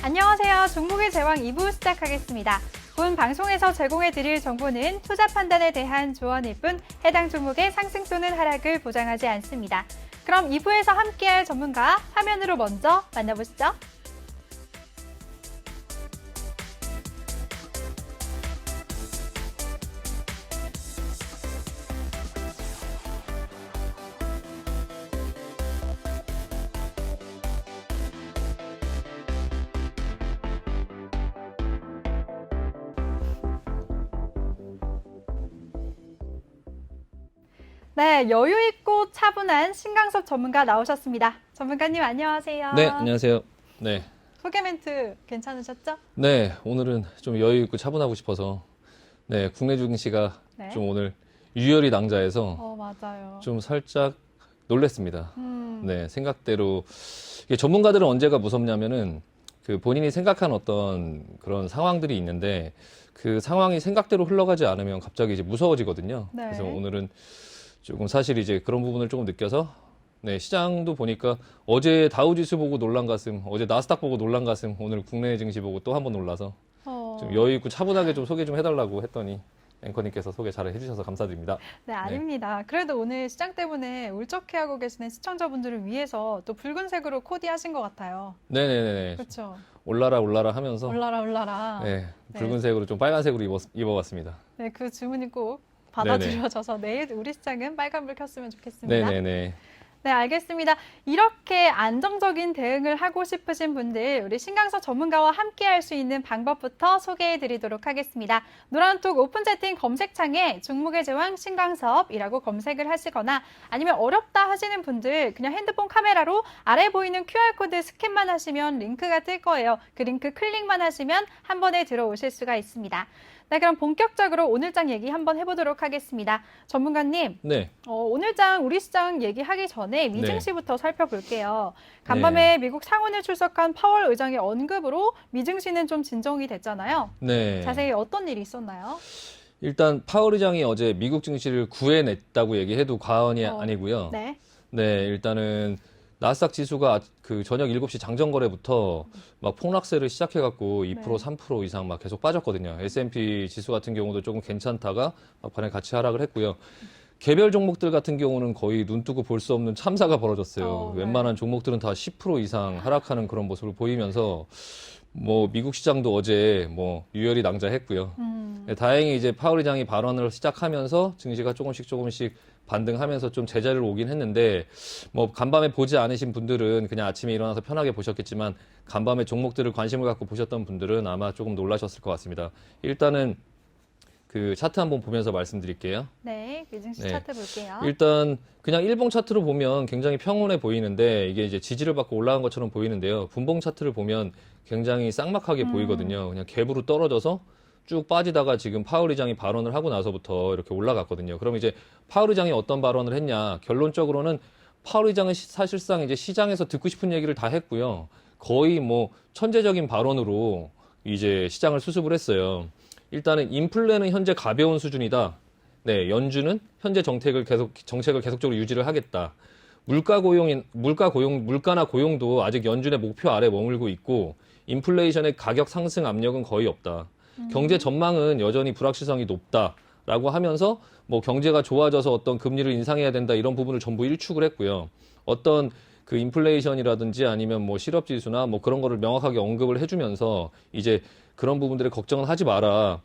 안녕하세요. 종목의 제왕 2부 시작하겠습니다. 본 방송에서 제공해드릴 정보는 투자 판단에 대한 조언일 뿐 해당 종목의 상승 또는 하락을 보장하지 않습니다. 그럼 2부에서 함께할 전문가 화면으로 먼저 만나보시죠. 네, 여유있고 차분한 신강섭 전문가 나오셨습니다. 전문가님 안녕하세요. 네, 안녕하세요. 네. 소개 멘트 괜찮으셨죠? 네, 오늘은 좀 여유 있고 차분하고 싶어서 네, 국내 증시가 네. 좀 오늘 유열이 낭자해서 맞아요. 좀 살짝 놀랬습니다. 네, 생각대로 이게 전문가들은 언제가 무섭냐면은 그 본인이 생각한 어떤 그런 상황들이 있는데 그 상황이 생각대로 흘러가지 않으면 갑자기 이제 무서워지거든요. 네. 그래서 오늘은 조금 사실 이제 그런 부분을 조금 느껴서 네, 시장도 보니까 어제 다우지수 보고 놀란 가슴, 어제 나스닥 보고 놀란 가슴, 오늘 국내 증시 보고 또 한 번 놀라서 좀 여유 있고 차분하게 좀 소개 좀 해달라고 했더니 앵커님께서 소개 잘 해주셔서 감사드립니다. 네, 아닙니다. 그래도 오늘 시장 때문에 울적해하고 계시는 시청자분들을 위해서 또 붉은색으로 코디하신 것 같아요. 네네네. 그렇죠. 올라라 올라라 하면서 올라라. 네, 붉은색으로 좀 빨간색으로 입어봤습니다. 네, 그 주문이 꼭 받아들여져서 내일 우리 시장은 빨간불 켰으면 좋겠습니다. 네네네. 네, 알겠습니다. 이렇게 안정적인 대응을 하고 싶으신 분들, 우리 신강섭 전문가와 함께 할 수 있는 방법부터 소개해 드리도록 하겠습니다. 노란톡 오픈 채팅 검색창에 종목의 제왕 신강섭이라고 검색을 하시거나 아니면 어렵다 하시는 분들 그냥 핸드폰 카메라로 아래 보이는 QR코드 스캔만 하시면 링크가 뜰 거예요. 그 링크 클릭만 하시면 한 번에 들어오실 수가 있습니다. 네, 그럼 본격적으로 오늘장 얘기 한번 해보도록 하겠습니다. 전문가님, 네. 오늘장 우리 시장 얘기하기 전에 미증시부터 살펴볼게요. 간밤에 미국 상원에 출석한 파월 의장의 언급으로 미증시는 좀 진정이 됐잖아요. 네. 자세히 어떤 일이 있었나요? 일단 파월 의장이 어제 미국 증시를 구해냈다고 얘기해도 과언이 아니고요. 네. 네, 일단은 나스닥 지수가 그 저녁 7시 장전 거래부터 막 폭락세를 시작해갖고 2%, 3% 이상 막 계속 빠졌거든요. S&P 지수 같은 경우도 조금 괜찮다가 막판에 같이 하락을 했고요. 개별 종목들 같은 경우는 거의 눈 뜨고 볼 수 없는 참사가 벌어졌어요. 웬만한 종목들은 다 10% 이상 하락하는 그런 모습을 보이면서 뭐 미국 시장도 어제 뭐 유열이 낭자했고요. 네, 다행히 이제 파월 의장이 발언을 시작하면서 증시가 조금씩 반등하면서 좀 제자리를 오긴 했는데 뭐 간밤에 보지 않으신 분들은 그냥 아침에 일어나서 편하게 보셨겠지만 간밤에 종목들을 관심을 갖고 보셨던 분들은 아마 조금 놀라셨을 것 같습니다. 일단은 그 차트 한번 보면서 말씀드릴게요. 네, 미증시 네. 차트 볼게요. 일단 그냥 일봉 차트로 보면 굉장히 평온해 보이는데 이게 이제 지지를 받고 올라간 것처럼 보이는데요. 분봉 차트를 보면 굉장히 쌍막하게 보이거든요. 그냥 갭으로 떨어져서 쭉 빠지다가 지금 파월 의장이 발언을 하고 나서부터 이렇게 올라갔거든요. 그럼 이제 파월 의장이 어떤 발언을 했냐? 결론적으로는 파월 의장은 사실상 이제 시장에서 듣고 싶은 얘기를 다 했고요. 거의 뭐 천재적인 발언으로 이제 시장을 수습을 했어요. 일단은 인플레는 현재 가벼운 수준이다. 네, 연준은 현재 정책을 계속적으로 유지를 하겠다. 물가나 고용도 아직 연준의 목표 아래 머물고 있고 인플레이션의 가격 상승 압력은 거의 없다. 경제 전망은 여전히 불확실성이 높다라고 하면서 뭐 경제가 좋아져서 어떤 금리를 인상해야 된다 이런 부분을 전부 일축을 했고요. 어떤 그 인플레이션이라든지 아니면 뭐 실업 지수나 뭐 그런 거를 명확하게 언급을 해주면서 이제 그런 부분들에 걱정은 하지 마라.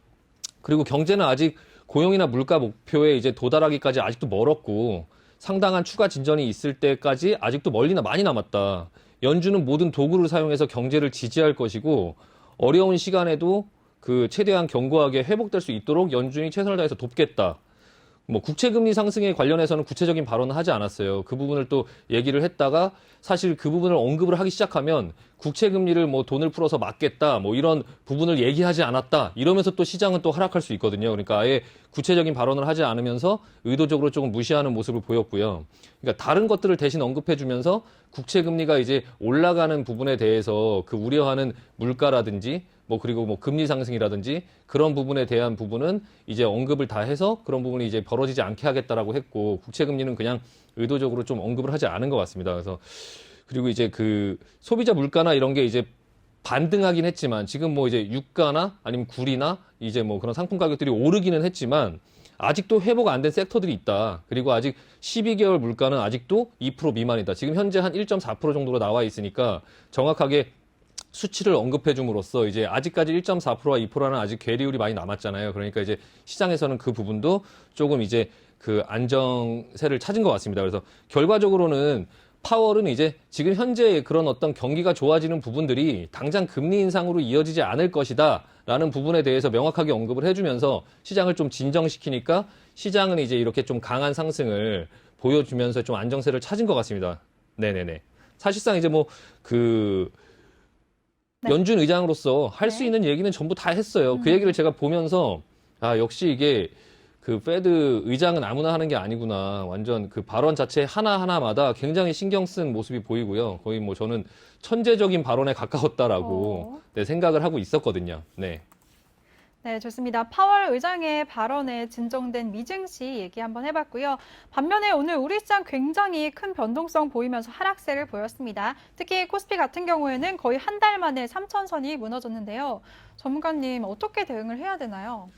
그리고 경제는 아직 고용이나 물가 목표에 이제 도달하기까지 아직도 멀었고 상당한 추가 진전이 있을 때까지 아직도 많이 남았다. 연준은 모든 도구를 사용해서 경제를 지지할 것이고 어려운 시간에도 그 최대한 견고하게 회복될 수 있도록 연준이 최선을 다해서 돕겠다. 뭐 국채금리 상승에 관련해서는 구체적인 발언은 하지 않았어요. 그 부분을 또 얘기를 했다가 사실 그 부분을 언급을 하기 시작하면 국채금리를 뭐 돈을 풀어서 막겠다 뭐 이런 부분을 얘기하지 않았다 이러면서 또 시장은 또 하락할 수 있거든요. 그러니까 아예 구체적인 발언을 하지 않으면서 의도적으로 조금 무시하는 모습을 보였고요. 그러니까 다른 것들을 대신 언급해주면서 국채금리가 이제 올라가는 부분에 대해서 그 우려하는 물가라든지 뭐 그리고 뭐 금리 상승이라든지 그런 부분에 대한 부분은 이제 언급을 다 해서 그런 부분이 이제 벌어지지 않게 하겠다라고 했고 국채금리는 그냥 의도적으로 좀 언급을 하지 않은 것 같습니다. 그래서 그리고 이제 그 소비자 물가나 이런 게 이제 반등하긴 했지만 지금 뭐 이제 유가나 아니면 굴이나 이제 뭐 그런 상품 가격들이 오르기는 했지만 아직도 회복 안 된 섹터들이 있다. 그리고 아직 12개월 물가는 아직도 2% 미만이다. 지금 현재 한 1.4% 정도로 나와 있으니까 정확하게 수치를 언급해 줌으로써 이제 아직까지 1.4%와 2%라는 아직 괴리율이 많이 남았잖아요. 그러니까 이제 시장에서는 그 부분도 조금 이제 그 안정세를 찾은 것 같습니다. 그래서 결과적으로는 파월은 이제 지금 현재 그런 어떤 경기가 좋아지는 부분들이 당장 금리 인상으로 이어지지 않을 것이다 라는 부분에 대해서 명확하게 언급을 해주면서 시장을 좀 진정시키니까 시장은 이제 이렇게 좀 강한 상승을 보여주면서 좀 안정세를 찾은 것 같습니다. 네네네. 사실상 이제 네. 연준 의장으로서 할 수 네. 있는 얘기는 전부 다 했어요. 그 얘기를 제가 보면서 아, 역시 이게 그 페드 의장은 아무나 하는 게 아니구나. 완전 그 발언 자체 하나하나마다 굉장히 신경 쓴 모습이 보이고요. 거의 뭐 저는 천재적인 발언에 가까웠다라고 네, 생각을 하고 있었거든요. 네. 네, 좋습니다. 파월 의장의 발언에 진정된 미증시 얘기 한번 해봤고요. 반면에 오늘 우리 시장 굉장히 큰 변동성 보이면서 하락세를 보였습니다. 특히 코스피 같은 경우에는 거의 한 달 만에 3천선이 무너졌는데요. 전문가님 어떻게 대응을 해야 되나요?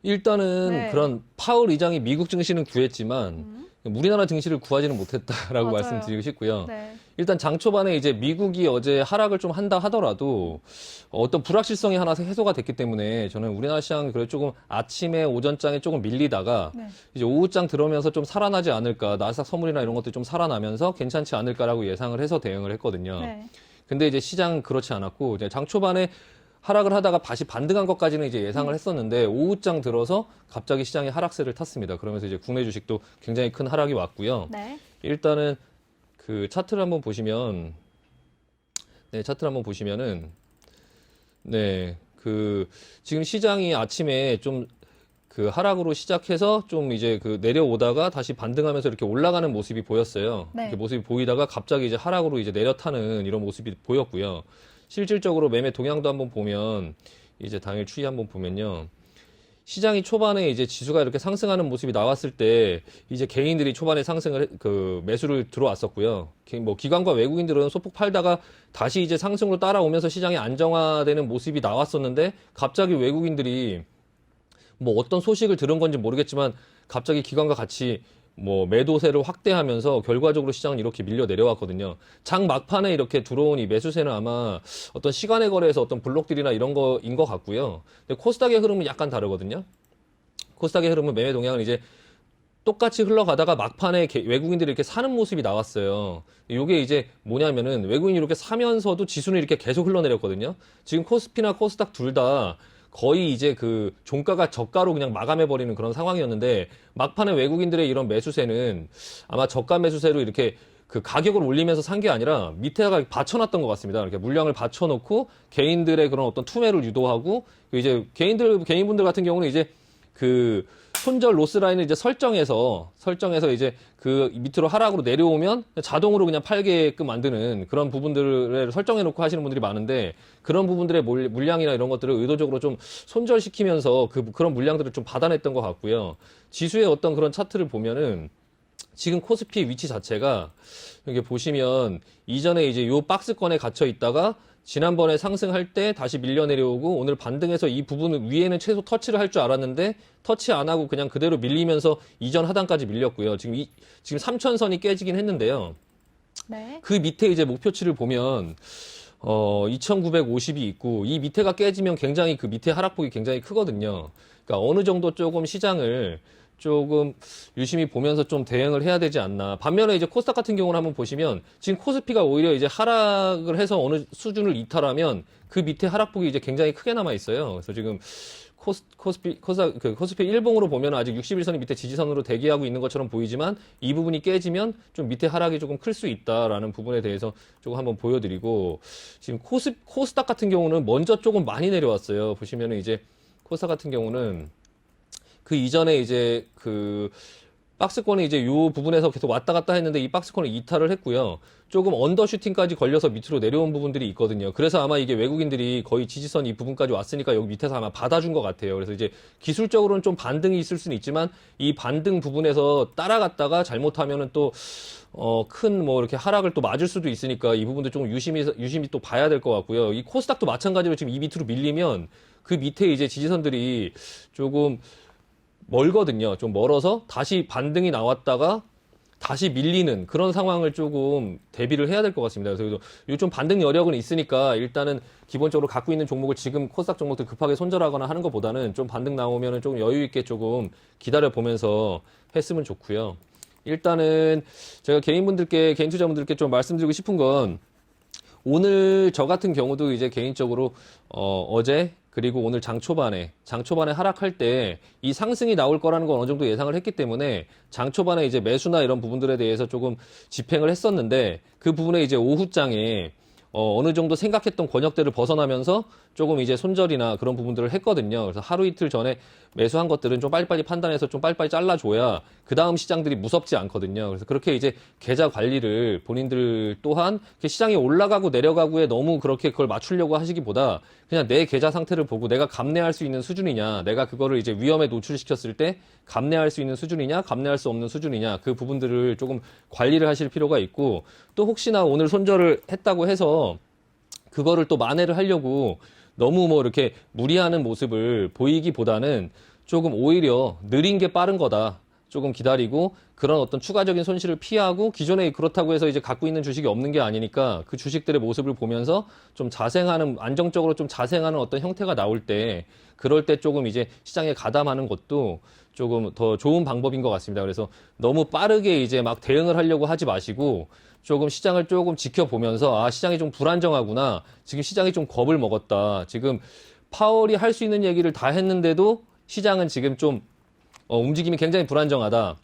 일단은 네. 그런 파월 의장이 미국 증시는 구했지만 우리나라 증시를 구하지는 못했다라고 맞아요. 말씀드리고 싶고요. 네. 일단 장 초반에 이제 미국이 어제 하락을 좀 한다 하더라도 어떤 불확실성이 하나 해소가 됐기 때문에 저는 우리나라 시장이 그래도 조금 아침에 오전장에 조금 밀리다가 네. 이제 오후장 들어오면서 좀 살아나지 않을까, 나스닥 선물이나 이런 것들이 좀 살아나면서 괜찮지 않을까라고 예상을 해서 대응을 했거든요. 네. 근데 이제 시장은 그렇지 않았고 이제 장 초반에 하락을 하다가 다시 반등한 것까지는 이제 예상을 했었는데 오후장 들어서 갑자기 시장이 하락세를 탔습니다. 그러면서 이제 국내 주식도 굉장히 큰 하락이 왔고요. 네. 일단은 그 차트를 한번 보시면 네, 그 지금 시장이 아침에 좀 그 하락으로 시작해서 좀 이제 그 내려오다가 다시 반등하면서 이렇게 올라가는 모습이 보였어요. 네. 이렇게 모습이 보이다가 갑자기 이제 하락으로 이제 내려타는 이런 모습이 보였고요. 실질적으로 매매 동향도 한번 보면 이제 당일 추이 한번 보면요. 시장이 초반에 이제 지수가 이렇게 상승하는 모습이 나왔을 때 이제 개인들이 초반에 매수를 들어왔었고요. 뭐 기관과 외국인들은 소폭 팔다가 다시 이제 상승으로 따라오면서 시장이 안정화되는 모습이 나왔었는데 갑자기 외국인들이 뭐 어떤 소식을 들은 건지 모르겠지만 갑자기 기관과 같이 뭐 매도세를 확대하면서 결과적으로 시장은 이렇게 밀려 내려왔거든요. 장 막판에 이렇게 들어온 이 매수세는 아마 어떤 시간의 거래에서 어떤 블록들이나 이런 거인 것 같고요. 근데 코스닥의 흐름은 약간 다르거든요. 코스닥의 흐름은 매매 동향은 이제 똑같이 흘러가다가 막판에 외국인들이 이렇게 사는 모습이 나왔어요. 이게 이제 뭐냐면은 외국인이 이렇게 사면서도 지수는 이렇게 계속 흘러내렸거든요. 지금 코스피나 코스닥 둘 다 거의 이제 그 종가가 저가로 그냥 마감해버리는 그런 상황이었는데 막판에 외국인들의 이런 매수세는 아마 저가 매수세로 이렇게 그 가격을 올리면서 산 게 아니라 밑에다가 받쳐놨던 것 같습니다. 이렇게 물량을 받쳐놓고 개인들의 그런 어떤 투매를 유도하고 이제 개인분들 같은 경우는 이제 그 손절 로스 라인을 이제 설정해서 이제 그 밑으로 하락으로 내려오면 자동으로 그냥 팔게끔 만드는 그런 부분들을 설정해 놓고 하시는 분들이 많은데 그런 부분들의 물량이나 이런 것들을 의도적으로 좀 손절시키면서 그런 물량들을 좀 받아냈던 것 같고요. 지수의 어떤 그런 차트를 보면은 지금 코스피 위치 자체가 여기 보시면 이전에 이제 요 박스권에 갇혀 있다가 지난번에 상승할 때 다시 밀려 내려오고 오늘 반등해서 이 부분 위에는 최소 터치를 할 줄 알았는데 터치 안 하고 그냥 그대로 밀리면서 이전 하단까지 밀렸고요. 지금 3천선이 깨지긴 했는데요. 네. 그 밑에 이제 목표치를 보면 2,950이 있고 이 밑에가 깨지면 굉장히 그 밑에 하락폭이 굉장히 크거든요. 그러니까 어느 정도 조금 시장을 조금 유심히 보면서 좀 대응을 해야 되지 않나. 반면에 이제 코스닥 같은 경우는 한번 보시면 지금 코스피가 오히려 이제 하락을 해서 어느 수준을 이탈하면 그 밑에 하락폭이 이제 굉장히 크게 남아 있어요. 그래서 지금 코스피 일봉으로 보면 아직 61선이 밑에 지지선으로 대기하고 있는 것처럼 보이지만 이 부분이 깨지면 좀 밑에 하락이 조금 클 수 있다라는 부분에 대해서 조금 한번 보여드리고 지금 코스닥 같은 경우는 먼저 조금 많이 내려왔어요. 보시면은 이제 코스닥 같은 경우는 그 이전에 이제 그 박스권이 이제 요 부분에서 계속 왔다 갔다 했는데 이 박스권을 이탈을 했고요. 조금 언더슈팅까지 걸려서 밑으로 내려온 부분들이 있거든요. 그래서 아마 이게 외국인들이 거의 지지선 이 부분까지 왔으니까 여기 밑에서 아마 받아준 것 같아요. 그래서 이제 기술적으로는 좀 반등이 있을 수는 있지만 이 반등 부분에서 따라갔다가 잘못하면은 또 큰 뭐 이렇게 하락을 또 맞을 수도 있으니까 이 부분도 좀 유심히 또 봐야 될 것 같고요. 이 코스닥도 마찬가지로 지금 이 밑으로 밀리면 그 밑에 이제 지지선들이 조금 멀거든요. 좀 멀어서 다시 반등이 나왔다가 다시 밀리는 그런 상황을 조금 대비를 해야 될 것 같습니다. 그래서 요즘 반등 여력은 있으니까 일단은 기본적으로 갖고 있는 종목을 지금 코스닥 종목들 급하게 손절하거나 하는 것보다는 좀 반등 나오면은 좀 여유 있게 조금 기다려 보면서 했으면 좋고요. 일단은 제가 개인 투자분들께 좀 말씀드리고 싶은 건 오늘 저 같은 경우도 이제 개인적으로 어제 그리고 오늘 장 초반에 하락할 때 이 상승이 나올 거라는 건 어느 정도 예상을 했기 때문에 장 초반에 이제 매수나 이런 부분들에 대해서 조금 집행을 했었는데 그 부분에 이제 오후장에 어느 정도 생각했던 권역대를 벗어나면서 조금 이제 손절이나 그런 부분들을 했거든요. 그래서 하루 이틀 전에 매수한 것들은 좀 빨리빨리 판단해서 좀 빨리빨리 잘라줘야 그 다음 시장들이 무섭지 않거든요. 그래서 그렇게 이제 계좌 관리를 본인들 또한 시장이 올라가고 내려가고에 너무 그렇게 그걸 맞추려고 하시기보다 그냥 내 계좌 상태를 보고 내가 감내할 수 있는 수준이냐, 내가 그거를 이제 위험에 노출시켰을 때 감내할 수 있는 수준이냐, 감내할 수 없는 수준이냐, 그 부분들을 조금 관리를 하실 필요가 있고, 또 혹시나 오늘 손절을 했다고 해서 그거를 또 만회를 하려고 너무 뭐 이렇게 무리하는 모습을 보이기보다는 조금 오히려 느린 게 빠른 거다. 조금 기다리고 그런 어떤 추가적인 손실을 피하고 기존에 그렇다고 해서 이제 갖고 있는 주식이 없는 게 아니니까 그 주식들의 모습을 보면서 좀 자생하는, 안정적으로 좀 자생하는 어떤 형태가 나올 때 그럴 때 조금 이제 시장에 가담하는 것도 조금 더 좋은 방법인 것 같습니다. 그래서 너무 빠르게 이제 막 대응을 하려고 하지 마시고 조금 시장을 조금 지켜보면서 아, 시장이 좀 불안정하구나. 지금 시장이 좀 겁을 먹었다. 지금 파월이 할 수 있는 얘기를 다 했는데도 시장은 지금 좀 움직임이 굉장히 불안정하다.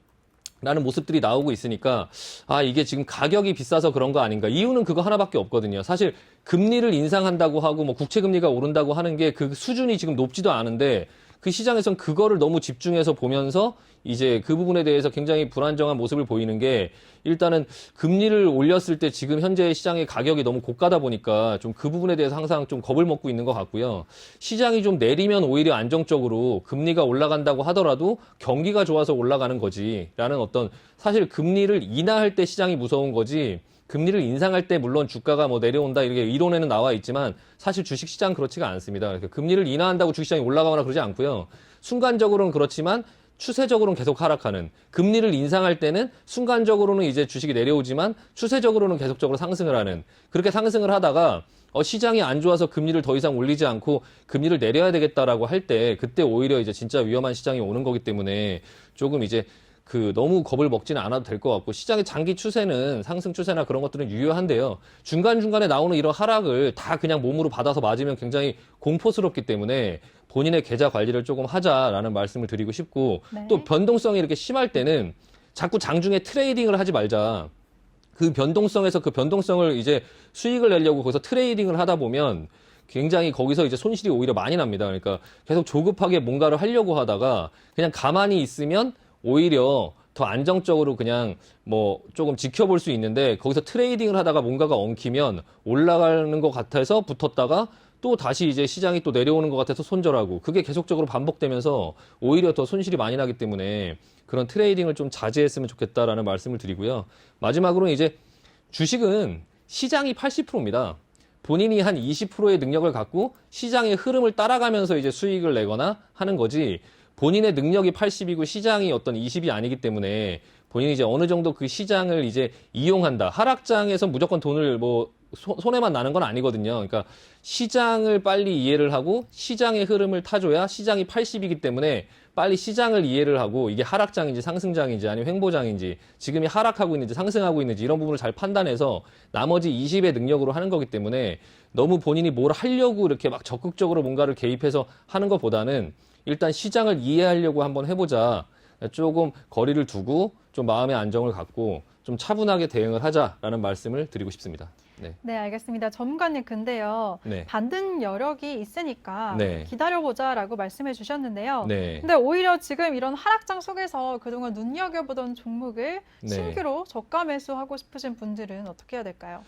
라는 모습들이 나오고 있으니까 아, 이게 지금 가격이 비싸서 그런 거 아닌가. 이유는 그거 하나밖에 없거든요. 사실 금리를 인상한다고 하고 뭐 국채 금리가 오른다고 하는 게 그 수준이 지금 높지도 않은데 그 시장에선 그거를 너무 집중해서 보면서 이제 그 부분에 대해서 굉장히 불안정한 모습을 보이는 게 일단은 금리를 올렸을 때 지금 현재 시장의 가격이 너무 고가다 보니까 좀 그 부분에 대해서 항상 좀 겁을 먹고 있는 것 같고요. 시장이 좀 내리면 오히려 안정적으로 금리가 올라간다고 하더라도 경기가 좋아서 올라가는 거지라는 어떤 사실 금리를 인하할 때 시장이 무서운 거지 금리를 인상할 때 물론 주가가 뭐 내려온다 이렇게 이론에는 나와 있지만 사실 주식시장 그렇지가 않습니다. 그러니까 금리를 인하한다고 주식시장이 올라가거나 그러지 않고요. 순간적으로는 그렇지만 추세적으로는 계속 하락하는, 금리를 인상할 때는 순간적으로는 이제 주식이 내려오지만 추세적으로는 계속적으로 상승을 하는, 그렇게 상승을 하다가 시장이 안 좋아서 금리를 더 이상 올리지 않고 금리를 내려야 되겠다라고 할 때 그때 오히려 이제 진짜 위험한 시장이 오는 거기 때문에 조금 이제 너무 겁을 먹지는 않아도 될 것 같고, 시장의 장기 추세는 상승 추세나 그런 것들은 유효한데요. 중간중간에 나오는 이런 하락을 다 그냥 몸으로 받아서 맞으면 굉장히 공포스럽기 때문에 본인의 계좌 관리를 조금 하자라는 말씀을 드리고 싶고, 네. 또 변동성이 이렇게 심할 때는 자꾸 장중에 트레이딩을 하지 말자. 그 변동성에서 그 변동성을 이제 수익을 내려고 거기서 트레이딩을 하다 보면 굉장히 거기서 이제 손실이 오히려 많이 납니다. 그러니까 계속 조급하게 뭔가를 하려고 하다가 그냥 가만히 있으면 오히려 더 안정적으로 그냥 뭐 조금 지켜볼 수 있는데 거기서 트레이딩을 하다가 뭔가가 엉키면 올라가는 것 같아서 붙었다가 또 다시 이제 시장이 또 내려오는 것 같아서 손절하고, 그게 계속적으로 반복되면서 오히려 더 손실이 많이 나기 때문에 그런 트레이딩을 좀 자제했으면 좋겠다라는 말씀을 드리고요. 마지막으로 이제 주식은 시장이 80%입니다. 본인이 한 20%의 능력을 갖고 시장의 흐름을 따라가면서 이제 수익을 내거나 하는 거지, 본인의 능력이 80이고 시장이 어떤 20이 아니기 때문에 본인이 이제 어느 정도 그 시장을 이제 이용한다. 하락장에서 무조건 돈을 뭐 손해만 나는 건 아니거든요. 그러니까 시장을 빨리 이해를 하고 시장의 흐름을 타줘야, 시장이 80이기 때문에 빨리 시장을 이해를 하고 이게 하락장인지 상승장인지 아니면 횡보장인지, 지금이 하락하고 있는지 상승하고 있는지 이런 부분을 잘 판단해서 나머지 20의 능력으로 하는 거기 때문에 너무 본인이 뭘 하려고 이렇게 막 적극적으로 뭔가를 개입해서 하는 것보다는 일단 시장을 이해하려고 한번 해보자 조금 거리를 두고 좀 마음의 안정을 갖고 좀 차분하게 대응을 하자라는 말씀을 드리고 싶습니다. 네. 네, 알겠습니다. 전문가님, 근데요. 네. 반등 여력이 있으니까 네. 기다려보자라고 말씀해 주셨는데요. 네. 근데 오히려 지금 이런 하락장 속에서 그동안 눈여겨보던 종목을 네. 신규로 저가 매수하고 싶으신 분들은 어떻게 해야 될까요?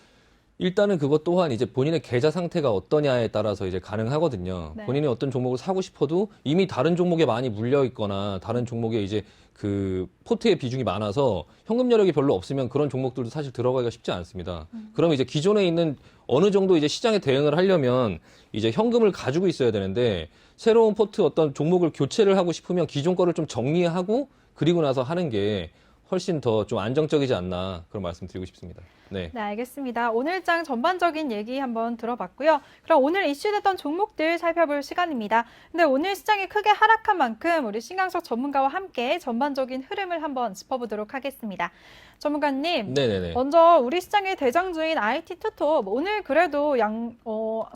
일단은 그것 또한 이제 본인의 계좌 상태가 어떠냐에 따라서 이제 가능하거든요. 네. 본인이 어떤 종목을 사고 싶어도 이미 다른 종목에 많이 물려 있거나 다른 종목에 이제 그 포트의 비중이 많아서 현금 여력이 별로 없으면 그런 종목들도 사실 들어가기가 쉽지 않습니다. 그러면 이제 기존에 있는 어느 정도 이제 시장에 대응을 하려면 이제 현금을 가지고 있어야 되는데 새로운 포트 어떤 종목을 교체를 하고 싶으면 기존 거를 좀 정리하고 그리고 나서 하는 게 훨씬 더 좀 안정적이지 않나 그런 말씀 드리고 싶습니다. 네. 네, 알겠습니다. 오늘장 전반적인 얘기 한번 들어봤고요. 그럼 오늘 이슈됐던 종목들 살펴볼 시간입니다. 근데 오늘 시장이 크게 하락한 만큼 우리 신강석 전문가와 함께 전반적인 흐름을 한번 짚어보도록 하겠습니다. 전문가님, 네네네. 먼저 우리 시장의 대장주인 IT 투톱, 오늘 그래도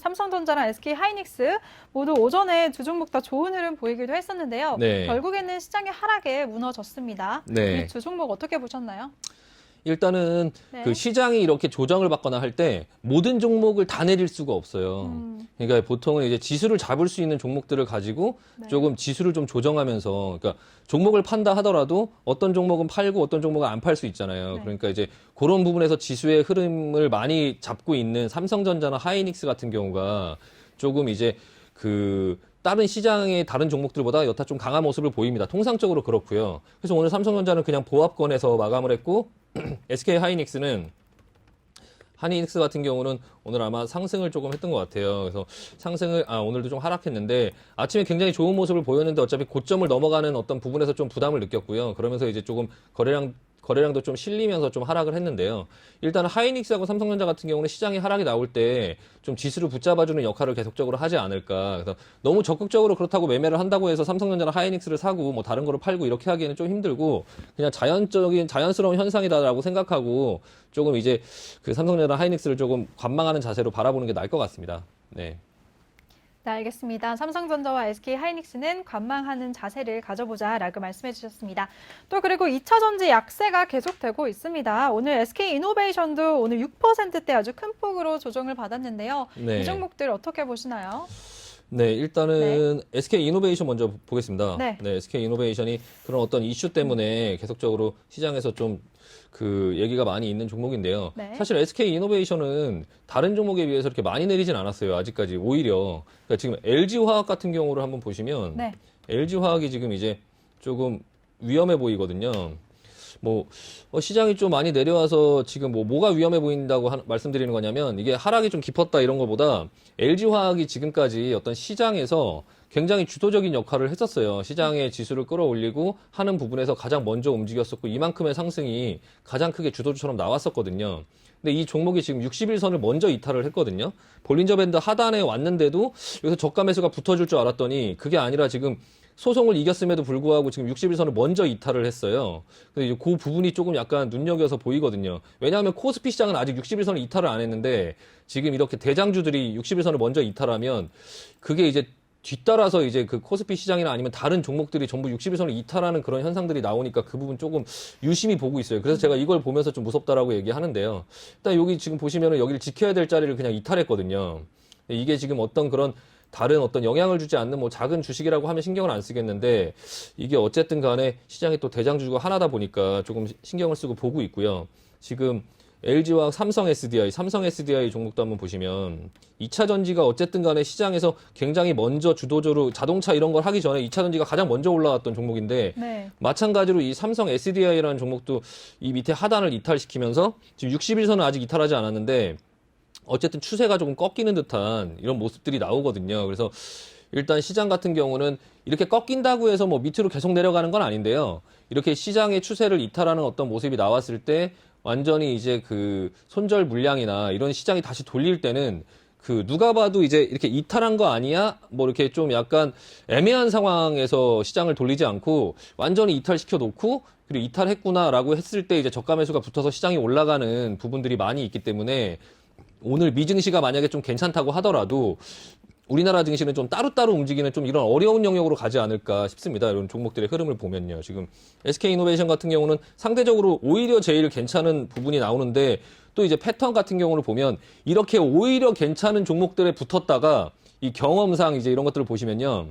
삼성전자랑 SK 하이닉스 모두 오전에 두 종목 다 좋은 흐름 보이기도 했었는데요. 네. 결국에는 시장의 하락에 무너졌습니다. 네. 이 두 종목 어떻게 보셨나요? 일단은 네. 그 시장이 이렇게 조정을 받거나 할 때 모든 종목을 다 내릴 수가 없어요. 그러니까 보통은 이제 지수를 잡을 수 있는 종목들을 가지고 네. 조금 지수를 좀 조정하면서 그러니까 종목을 판다 하더라도 어떤 종목은 팔고 어떤 종목은 안 팔 수 있잖아요. 네. 그러니까 이제 그런 부분에서 지수의 흐름을 많이 잡고 있는 삼성전자나 하이닉스 같은 경우가 조금 이제 그 다른 시장의 다른 종목들보다 여타 좀 강한 모습을 보입니다. 통상적으로 그렇고요. 그래서 오늘 삼성전자는 그냥 보합권에서 마감을 했고 SK 하이닉스 같은 경우는 오늘 아마 상승을 조금 했던 것 같아요. 그래서 오늘도 좀 하락했는데 아침에 굉장히 좋은 모습을 보였는데 어차피 고점을 넘어가는 어떤 부분에서 좀 부담을 느꼈고요. 그러면서 이제 조금 거래량도 좀 실리면서 좀 하락을 했는데요. 일단 하이닉스하고 삼성전자 같은 경우는 시장이 하락이 나올 때 좀 지수를 붙잡아주는 역할을 계속적으로 하지 않을까. 그래서 너무 적극적으로 그렇다고 매매를 한다고 해서 삼성전자나 하이닉스를 사고 뭐 다른 거를 팔고 이렇게 하기에는 좀 힘들고 그냥 자연스러운 현상이다라고 생각하고 조금 이제 그 삼성전자나 하이닉스를 조금 관망하는 자세로 바라보는 게 나을 것 같습니다. 네. 네, 알겠습니다. 삼성전자와 SK 하이닉스는 관망하는 자세를 가져보자라고 말씀해 주셨습니다. 또 그리고 2차 전지 약세가 계속되고 있습니다. 오늘 SK 이노베이션도 오늘 6%대 아주 큰 폭으로 조정을 받았는데요. 네. 이 종목들 어떻게 보시나요? 네, 일단은 SK 이노베이션 먼저 보겠습니다. 네. SK 이노베이션이 그런 어떤 이슈 때문에 계속적으로 시장에서 좀 그 얘기가 많이 있는 종목인데요. 네. 사실 SK 이노베이션은 다른 종목에 비해서 이렇게 많이 내리진 않았어요. 아직까지 오히려. 그러니까 지금 LG 화학 같은 경우를 한번 보시면 네. LG 화학이 지금 이제 조금 위험해 보이거든요. 시장이 좀 많이 내려와서 지금 뭐가 위험해 보인다고 말씀드리는 거냐면 이게 하락이 좀 깊었다 이런 것보다 LG 화학이 지금까지 어떤 시장에서 굉장히 주도적인 역할을 했었어요. 시장의 지수를 끌어올리고 하는 부분에서 가장 먼저 움직였었고 이만큼의 상승이 가장 크게 주도주처럼 나왔었거든요. 근데 이 종목이 지금 60일선을 먼저 이탈을 했거든요. 볼린저 밴드 하단에 왔는데도 여기서 저가 매수가 붙어줄 줄 알았더니 그게 아니라 지금 소송을 이겼음에도 불구하고 지금 60일선을 먼저 이탈을 했어요. 근데 이제 그 부분이 조금 약간 눈여겨서 보이거든요. 왜냐하면 코스피 시장은 아직 60일선을 이탈을 안 했는데 지금 이렇게 대장주들이 60일선을 먼저 이탈하면 그게 이제 뒤따라서 이제 그 코스피 시장이나 아니면 다른 종목들이 전부 60일선을 이탈하는 그런 현상들이 나오니까 그 부분 조금 유심히 보고 있어요. 그래서 제가 이걸 보면서 좀 무섭다라고 얘기하는데요. 일단 여기 지금 보시면은 여기를 지켜야 될 자리를 그냥 이탈했거든요. 이게 지금 어떤 그런 다른 어떤 영향을 주지 않는 뭐 작은 주식이라고 하면 신경을 안 쓰겠는데 이게 어쨌든 간에 시장이 또 대장주가 하나다 보니까 조금 신경을 쓰고 보고 있고요. 지금 LG와 삼성 SDI 종목도 한번 보시면 2차 전지가 어쨌든 간에 시장에서 굉장히 먼저 주도적으로 자동차 이런 걸 하기 전에 2차 전지가 가장 먼저 올라왔던 종목인데 네. 마찬가지로 이 삼성 SDI라는 종목도 이 밑에 하단을 이탈시키면서 지금 60일선은 아직 이탈하지 않았는데 어쨌든 추세가 조금 꺾이는 듯한 이런 모습들이 나오거든요. 그래서 일단 시장 같은 경우는 이렇게 꺾인다고 해서 뭐 밑으로 계속 내려가는 건 아닌데요. 이렇게 시장의 추세를 이탈하는 어떤 모습이 나왔을 때 완전히 이제 그 손절 물량이나 이런 시장이 다시 돌릴 때는 그 누가 봐도 이제 이렇게 이탈한 거 아니야? 뭐 이렇게 좀 약간 애매한 상황에서 시장을 돌리지 않고 완전히 이탈시켜 놓고 그리고 이탈했구나라고 했을 때 이제 저가 매수가 붙어서 시장이 올라가는 부분들이 많이 있기 때문에 오늘 미증시가 만약에 좀 괜찮다고 하더라도 우리나라 증시는 좀 따로따로 움직이는 좀 이런 어려운 영역으로 가지 않을까 싶습니다. 이런 종목들의 흐름을 보면요. 지금 SK이노베이션 같은 경우는 상대적으로 오히려 제일 괜찮은 부분이 나오는데 또 이제 패턴 같은 경우를 보면 이렇게 오히려 괜찮은 종목들에 붙었다가 이 경험상 이제 이런 것들을 보시면요.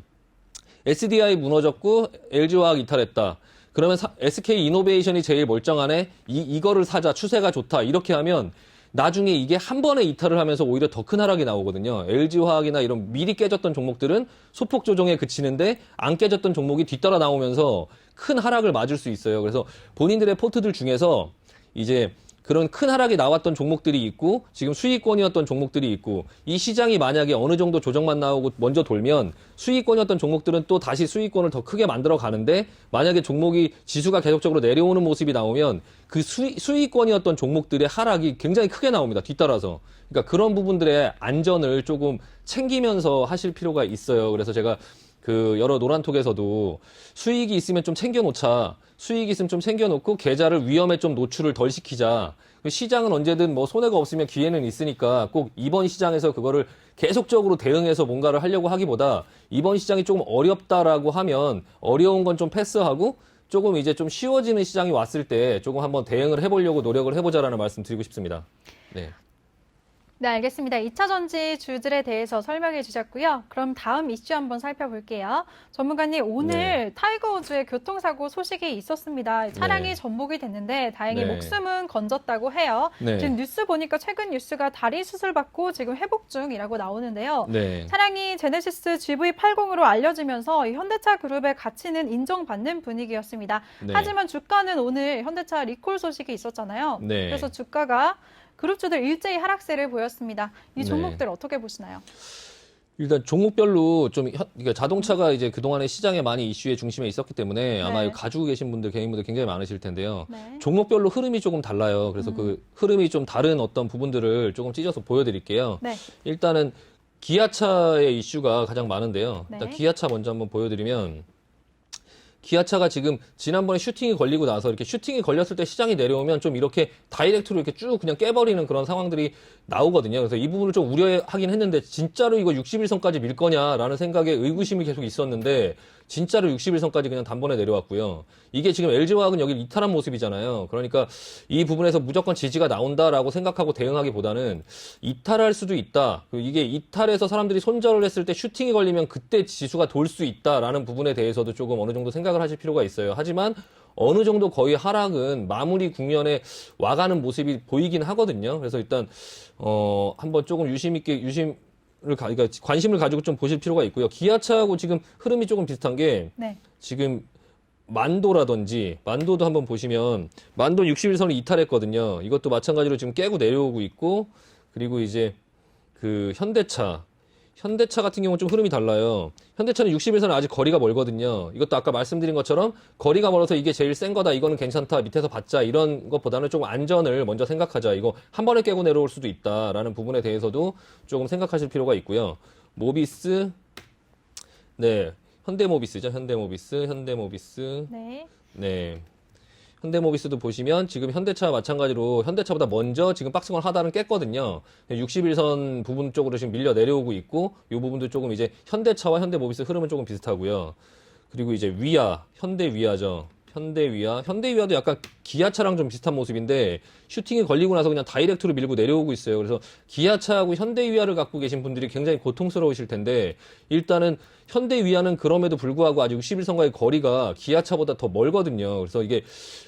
SDI 무너졌고 LG화학 이탈했다. 그러면 SK이노베이션이 제일 멀쩡하네. 이거를 사자. 추세가 좋다. 이렇게 하면 나중에 이게 한 번에 이탈을 하면서 오히려 더 큰 하락이 나오거든요. LG화학이나 이런 미리 깨졌던 종목들은 소폭 조정에 그치는데 안 깨졌던 종목이 뒤따라 나오면서 큰 하락을 맞을 수 있어요. 그래서 본인들의 포트들 중에서 이제 그런 큰 하락이 나왔던 종목들이 있고 지금 수익권이었던 종목들이 있고 이 시장이 만약에 어느 정도 조정만 나오고 먼저 돌면 수익권이었던 종목들은 또 다시 수익권을 더 크게 만들어 가는데 만약에 종목이 지수가 계속적으로 내려오는 모습이 나오면 그 수익권이었던 종목들의 하락이 굉장히 크게 나옵니다. 뒤따라서. 그러니까 그런 부분들의 안전을 조금 챙기면서 하실 필요가 있어요. 그래서 제가 그 여러 노란톡에서도 수익이 있으면 좀 챙겨놓자. 수익이 있으면 좀 챙겨놓고 계좌를 위험에 좀 노출을 덜 시키자. 시장은 언제든 뭐 손해가 없으면 기회는 있으니까 꼭 이번 시장에서 그거를 계속적으로 대응해서 뭔가를 하려고 하기보다 이번 시장이 조금 어렵다라고 하면 어려운 건 좀 패스하고 조금 이제 좀 쉬워지는 시장이 왔을 때 조금 한번 대응을 해보려고 노력을 해보자라는 말씀 드리고 싶습니다. 네. 네, 알겠습니다. 2차 전지 주들에 대해서 설명해 주셨고요. 그럼 다음 이슈 한번 살펴볼게요. 전문가님, 오늘 네. 타이거 우즈의 교통사고 소식이 있었습니다. 차량이 네. 전복이 됐는데 다행히 네. 목숨은 건졌다고 해요. 네. 지금 뉴스 보니까 최근 뉴스가 다리 수술받고 지금 회복 중이라고 나오는데요. 네. 차량이 제네시스 GV80으로 알려지면서 이 현대차 그룹의 가치는 인정받는 분위기였습니다. 네. 하지만 주가는 오늘 현대차 리콜 소식이 있었잖아요. 네. 그래서 주가가 그룹주들 일제히 하락세를 보였습니다. 이 네. 종목들 어떻게 보시나요? 일단 종목별로 좀 그러니까 자동차가 이제 그동안에 시장에 많이 이슈의 중심에 있었기 때문에 아마 네. 이거 가지고 계신 분들 개인분들 굉장히 많으실 텐데요. 네. 종목별로 흐름이 조금 달라요. 그래서 그 흐름이 좀 다른 어떤 부분들을 조금 찢어서 보여드릴게요. 네. 일단은 기아차의 이슈가 가장 많은데요. 네. 일단 기아차 먼저 한번 보여드리면 기아차가 지금 지난번에 슈팅이 걸리고 나서 이렇게 슈팅이 걸렸을 때 시장이 내려오면 좀 이렇게 다이렉트로 이렇게 쭉 그냥 깨버리는 그런 상황들이 나오거든요. 그래서 이 부분을 좀 우려하긴 했는데 진짜로 이거 60일선까지 밀 거냐라는 생각에 의구심이 계속 있었는데 진짜로 60일선까지 그냥 단번에 내려왔고요. 이게 지금 LG화학은 여기를 이탈한 모습이잖아요. 그러니까 이 부분에서 무조건 지지가 나온다라고 생각하고 대응하기보다는 이탈할 수도 있다. 이게 이탈해서 사람들이 손절을 했을 때 슈팅이 걸리면 그때 지수가 돌 수 있다라는 부분에 대해서도 조금 어느 정도 생각을 하실 필요가 있어요. 하지만 어느 정도 거의 하락은 마무리 국면에 와가는 모습이 보이긴 하거든요. 그래서 일단 한번 조금 그러니까 관심을 가지고 좀 보실 필요가 있고요. 기아차하고 지금 흐름이 조금 비슷한 게 네. 지금 만도라든지 만도도 한번 보시면 만도 60일선을 이탈했거든요. 이것도 마찬가지로 지금 깨고 내려오고 있고 그리고 이제 그 현대차 같은 경우는 좀 흐름이 달라요. 현대차는 60일선은 아직 거리가 멀거든요. 이것도 아까 말씀드린 것처럼 거리가 멀어서 이게 제일 센 거다. 이거는 괜찮다. 밑에서 받자. 이런 것보다는 조금 안전을 먼저 생각하자. 이거 한 번에 깨고 내려올 수도 있다라는 부분에 대해서도 조금 생각하실 필요가 있고요. 모비스, 네, 현대모비스죠. 현대모비스. 네. 네. 현대모비스도 보시면 지금 현대차와 마찬가지로 현대차보다 먼저 지금 박스권 하단은 깼거든요. 60일선 부분 쪽으로 지금 밀려 내려오고 있고 이 부분도 조금 이제 현대차와 현대모비스 흐름은 조금 비슷하고요. 그리고 이제 현대위아죠. 현대위아도 약간 기아차랑 좀 비슷한 모습인데 슈팅이 걸리고 나서 그냥 다이렉트로 밀고 내려오고 있어요. 그래서 기아차하고 현대위아를 갖고 계신 분들이 굉장히 고통스러우실 텐데 일단은 현대위아는 그럼에도 불구하고 아직 60일선과의 거리가 기아차보다 더 멀거든요. 그래서 이게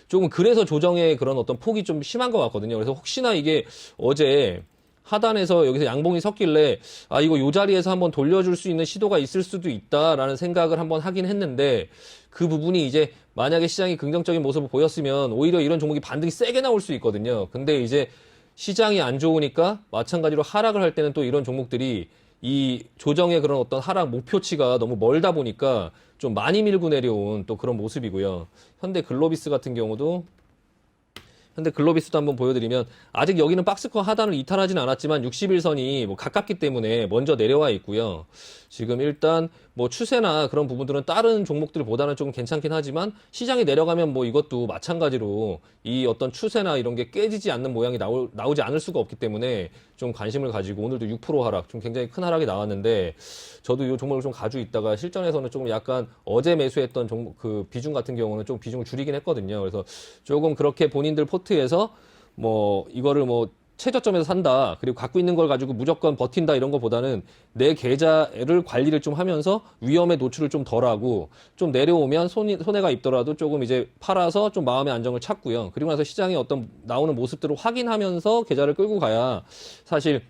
조금 그래서 조정의 그런 어떤 폭이 좀 심한 것 같거든요. 그래서 혹시나 이게 어제 하단에서 여기서 양봉이 섰길래 이거 요 자리에서 한번 돌려줄 수 있는 시도가 있을 수도 있다라는 생각을 한번 하긴 했는데 그 부분이 이제 만약에 시장이 긍정적인 모습을 보였으면 오히려 이런 종목이 반등이 세게 나올 수 있거든요. 근데 이제 시장이 안 좋으니까 마찬가지로 하락을 할 때는 또 이런 종목들이 이 조정의 그런 어떤 하락 목표치가 너무 멀다 보니까 좀 많이 밀고 내려온 또 그런 모습이고요. 현대글로비스 같은 경우도 현대글로비스도 한번 보여드리면 아직 여기는 박스권 하단을 이탈하지는 않았지만 60일선이 뭐 가깝기 때문에 먼저 내려와 있고요. 지금 일단 뭐 추세나 그런 부분들은 다른 종목들보다는 조금 괜찮긴 하지만 시장이 내려가면 뭐 이것도 마찬가지로 이 어떤 추세나 이런 게 깨지지 않는 모양이 나오지 않을 수가 없기 때문에 좀 좀 관심을 가지고 오늘도 6% 하락, 좀 굉장히 큰 하락이 나왔는데 저도 이 종목을 좀 가지고 있다가 실전에서는 조금 약간 어제 매수했던 종목 그 비중 같은 경우는 좀 비중을 줄이긴 했거든요. 그래서 조금 그렇게 본인들 포트에서 뭐 이거를 뭐 최저점에서 산다. 그리고 갖고 있는 걸 가지고 무조건 버틴다 이런 것보다는 내 계좌를 관리를 좀 하면서 위험에 노출을 좀 덜하고 좀 내려오면 손해가 있더라도 조금 이제 팔아서 좀 마음의 안정을 찾고요. 그리고 나서 시장의 어떤 나오는 모습들을 확인하면서 계좌를 끌고 가야 사실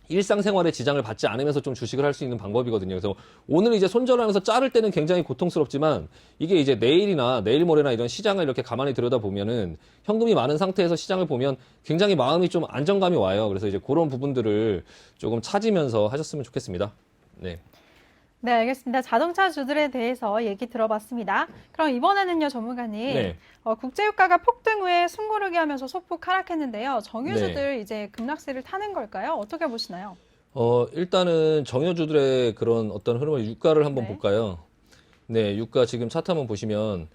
일상생활에 지장을 받지 않으면서 좀 주식을 할 수 있는 방법이거든요. 그래서 오늘 이제 손절하면서 자를 때는 굉장히 고통스럽지만 이게 이제 내일이나 내일 모레나 이런 시장을 이렇게 가만히 들여다보면은 현금이 많은 상태에서 시장을 보면 굉장히 마음이 좀 안정감이 와요. 그래서 이제 그런 부분들을 조금 찾으면서 하셨으면 좋겠습니다. 네. 네, 알겠습니다. 자동차 주들에 대해서 얘기 들어봤습니다. 그럼 이번에는요, 전문가님. 네. 국제유가가 폭등 후에 숨고르기 하면서 소폭 하락했는데요. 정유주들 네. 이제 급락세를 타는 걸까요? 어떻게 보시나요? 일단은 정유주들의 그런 어떤 흐름을 유가를 한번 네. 볼까요? 네, 유가 지금 차트 한번 보시면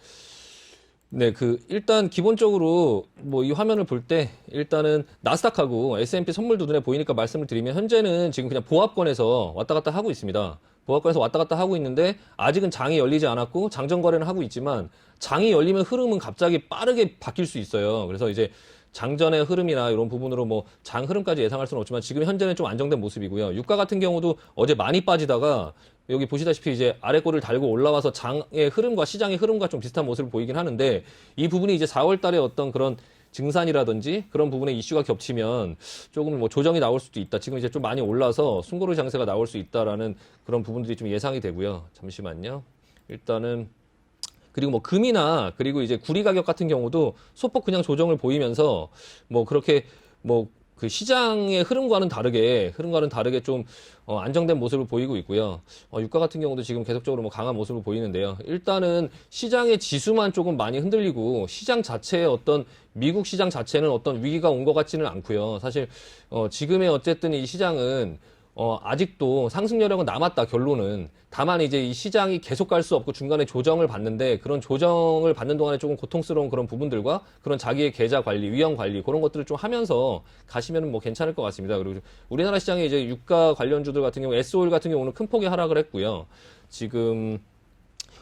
네, 일단 기본적으로 뭐 이 화면을 볼 때 일단은 나스닥하고 S&P 선물도 눈에 보이니까 말씀을 드리면 현재는 지금 그냥 보합권에서 왔다 갔다 하고 있습니다. 보합권에서 왔다 갔다 하고 있는데 아직은 장이 열리지 않았고 장전 거래는 하고 있지만 장이 열리면 흐름은 갑자기 빠르게 바뀔 수 있어요. 그래서 이제 장전의 흐름이나 이런 부분으로 뭐 장 흐름까지 예상할 수는 없지만 지금 현재는 좀 안정된 모습이고요. 유가 같은 경우도 어제 많이 빠지다가 여기 보시다시피 이제 아래 꼬리를 달고 올라와서 장의 흐름과 시장의 흐름과 좀 비슷한 모습을 보이긴 하는데 이 부분이 이제 4월 달에 어떤 그런 증산이라든지 그런 부분에 이슈가 겹치면 조금 뭐 조정이 나올 수도 있다. 지금 이제 좀 많이 올라서 숨고르 장세가 나올 수 있다라는 그런 부분들이 좀 예상이 되고요. 잠시만요. 일단은 그리고 뭐 금이나 그리고 이제 구리 가격 같은 경우도 소폭 그냥 조정을 보이면서 뭐 그렇게 뭐 그 시장의 흐름과는 다르게 좀 안정된 모습을 보이고 있고요. 유가 같은 경우도 지금 계속적으로 뭐 강한 모습을 보이는데요. 일단은 시장의 지수만 조금 많이 흔들리고 시장 자체의 어떤 미국 시장 자체는 어떤 위기가 온 것 같지는 않고요. 사실 지금의 어쨌든 이 시장은 아직도 상승 여력은 남았다, 결론은. 다만 이제 이 시장이 계속 갈 수 없고 중간에 조정을 받는데 그런 조정을 받는 동안에 조금 고통스러운 그런 부분들과 그런 자기의 계좌 관리, 위험 관리, 그런 것들을 좀 하면서 가시면 뭐 괜찮을 것 같습니다. 그리고 우리나라 시장에 이제 유가 관련주들 같은 경우, S-오일 같은 경우는 큰 폭의 하락을 했고요. 지금